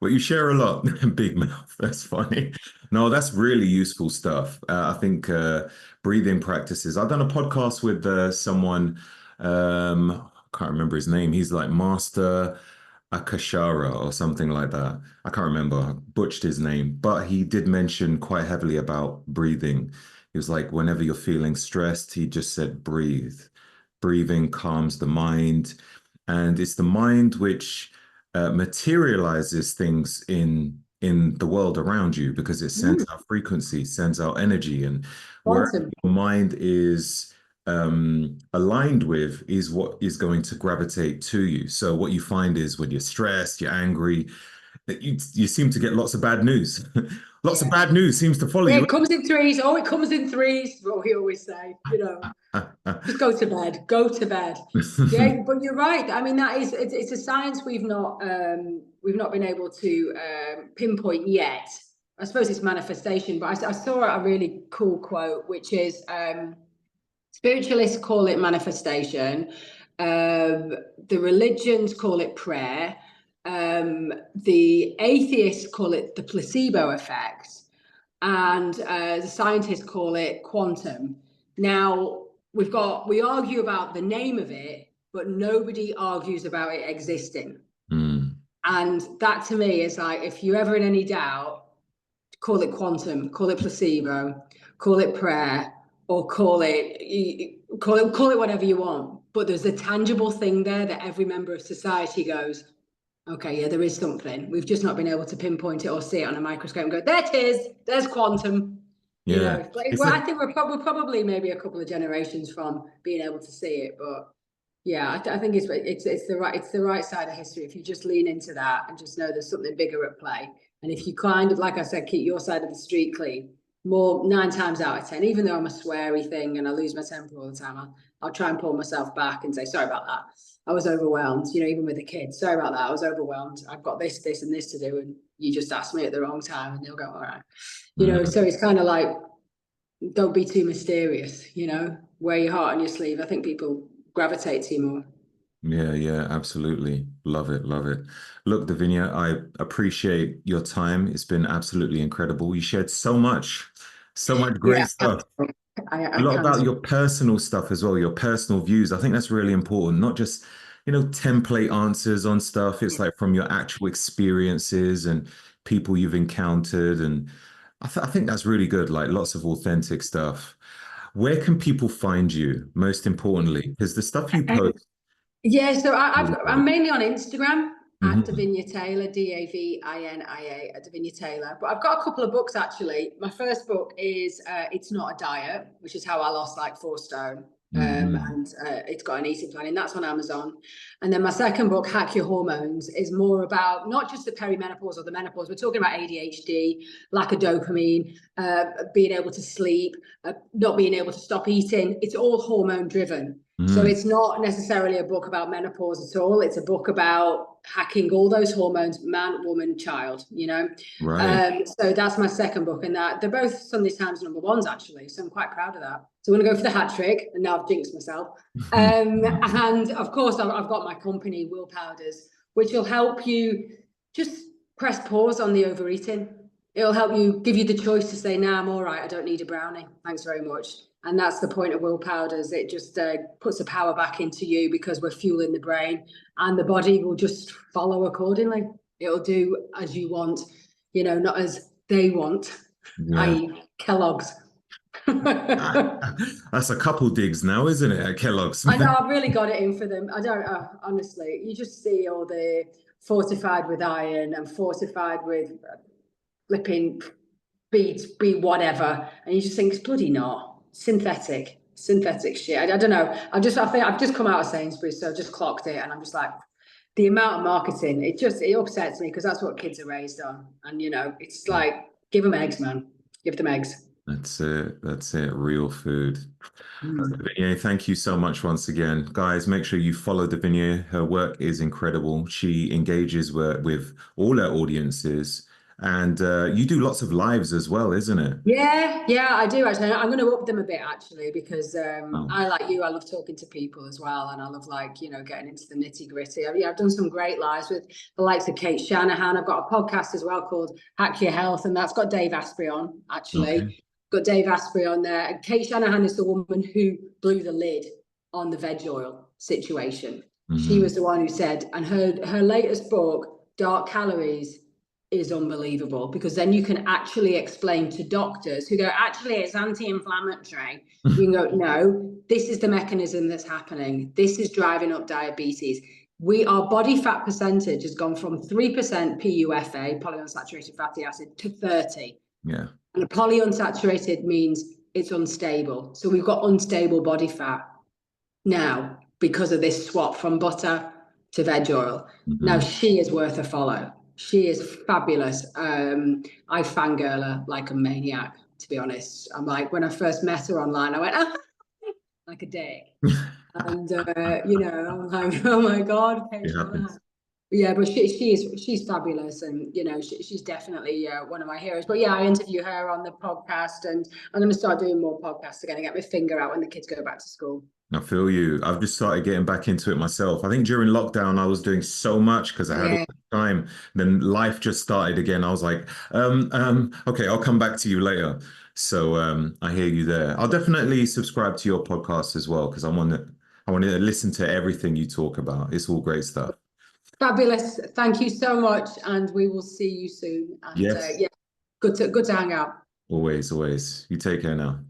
Well, you share a lot. Big mouth. That's funny. No, that's really useful stuff. I think breathing practices. I've done a podcast with someone, I can't remember his name. He's like Master Akashara or something like that. I can't remember. I butchered his name, but he did mention quite heavily about breathing. He was like, whenever you're feeling stressed, he just said, breathe. Breathing calms the mind, and it's the mind which materializes things in the world around you because it sends out frequency, sends out energy, and wherever Quantum. your mind is aligned with is what is going to gravitate to you. So what you find is when you're stressed, you're angry, that you seem to get lots of bad news. Lots of Yeah. bad news seems to follow Yeah, you. it comes in threes. Oh, it comes in threes. What we always say, just go to bed. Go to bed. Yeah, but you're right. I mean, that is it's a science we've not been able to pinpoint yet. I suppose it's manifestation, but I saw a really cool quote, which is spiritualists call it manifestation, the religions call it prayer, the atheists call it the placebo effect, and the scientists call it quantum. Now we argue about the name of it, but nobody argues about it existing. Mm. And that to me is like, if you're ever in any doubt, call it quantum, call it placebo, call it prayer, or call it whatever you want. But there's a tangible thing there that every member of society goes, okay, yeah, there is something. We've just not been able to pinpoint it or see it on a microscope and go, there it is, there's quantum. Yeah. It's Well, I like, think we're probably maybe a couple of generations from being able to see it, but yeah, I think it's the right side of history. If you just lean into that and just know there's something bigger at play, and if you kind of, like I said, keep your side of the street clean, more 9 times out of 10, even though I'm a sweary thing and I lose my temper all the time, I'll try and pull myself back and say, sorry about that. I was overwhelmed, even with the kids. Sorry about that. I was overwhelmed. I've got this, this, and this to do, and you just asked me at the wrong time, and they'll go, all right. So it's kind of like, don't be too mysterious, wear your heart on your sleeve. I think people gravitate to you more. yeah, yeah, absolutely. Love it, love it. Look, Davinia, I appreciate your time. It's been absolutely incredible. You shared so much Yeah, great stuff. A I lot can about talk. your personal stuff as well, your personal views. I think that's really important, not just, template answers on stuff. It's Yeah. like from your actual experiences and people you've encountered. And I think that's really good, like lots of authentic stuff. Where can people find you, most importantly? Because the stuff you Um, post, yeah, so really I'm great. mainly on Instagram at Mhm. Davinia Taylor, Davinia at Davinia Taylor. But I've got a couple of books actually. My first book is It's Not a Diet, which is how I lost like 4 stone. Mm-hmm. And it's got an eating plan, and that's on Amazon. And then my second book, Hack Your Hormones, is more about not just the perimenopause or the menopause. We're talking about ADHD, lack of dopamine, being able to sleep, not being able to stop eating. It's all hormone driven. So Mm. it's not necessarily a book about menopause at all. It's a book about hacking all those hormones, man, woman, child, you know. Right. So that's my second book, and that they're both Sunday Times #1s actually. So I'm quite proud of that. So I'm going to go for the hat trick, and now I've jinxed myself. And of course, I've got my company, Will Powders, which will help you just press pause on the overeating. It'll help you, give you the choice to say, "Nah, I'm all right. I don't need a brownie. Thanks very much." And that's the point of Will Powders. It just puts the power back into you, because we're fueling the brain, and the body will just follow accordingly. It'll do as you want, you know, not as they want, Yeah. i.e. Kellogg's. That's a couple digs now, isn't it, at Kellogg's? I know, I've really got it in for them. I don't, honestly, you just see all the fortified with iron and fortified with flipping be whatever, and you just think it's bloody not synthetic shit. I don't know. I think I've just come out of Sainsbury's, so I've just clocked it, and I'm just like, the amount of marketing, it upsets me, because that's what kids are raised on, and you know, it's like, give them eggs, man, give them eggs. That's it. That's it. Real food. Mm. Davinia, thank you so much once again. Guys, make sure you follow Davinia. Her work is incredible. She engages with all her audiences. And you do lots of lives as well, isn't it? Yeah, I do actually. I'm going to up them a bit actually, because Oh, I, like you, I love talking to people as well, and I love, like, you know, getting into the nitty gritty. I've done some great lives with the likes of Kate Shanahan. I've got a podcast as well called Hack Your Health, and that's got Dave Asprey on okay. actually. Got Dave Asprey on there. And Kate Shanahan is the woman who blew the lid on the veg oil situation. She Hmm. was the one who said, and her latest book, Dark Calories, is unbelievable, because then you can actually explain to doctors who go, actually, it's anti-inflammatory. You can go, no, this is the mechanism that's happening. This is driving up diabetes. Our body fat percentage has gone from 3% PUFA, polyunsaturated fatty acid, to 30. Yeah. And a polyunsaturated means it's unstable. So we've got unstable body fat now because of this swap from butter to veg oil. Now, Hmm. she is worth a follow. She is fabulous. I fangirl her like a maniac, to be honest. I'm like, when I first met her online, I went, ah, like a dick. And, you know, I'm like, oh my God, It happens. yeah, but she's fabulous, and you know, she's definitely one of my heroes. But yeah, I interview her on the podcast, and I'm going to start doing more podcasts again and get my finger out when the kids go back to school. I feel you. I've just started getting back into it myself. I think during lockdown, I was doing so much because I had all Yeah. the time. Then life just started again. I was like, okay, I'll come back to you later. So I hear you there. I'll definitely subscribe to your podcast as well, because I want to listen to everything you talk about. It's all great stuff. Fabulous. Thank you so much, and we will see you soon. And Yes, yeah, good to hang out. always, always. You take care now.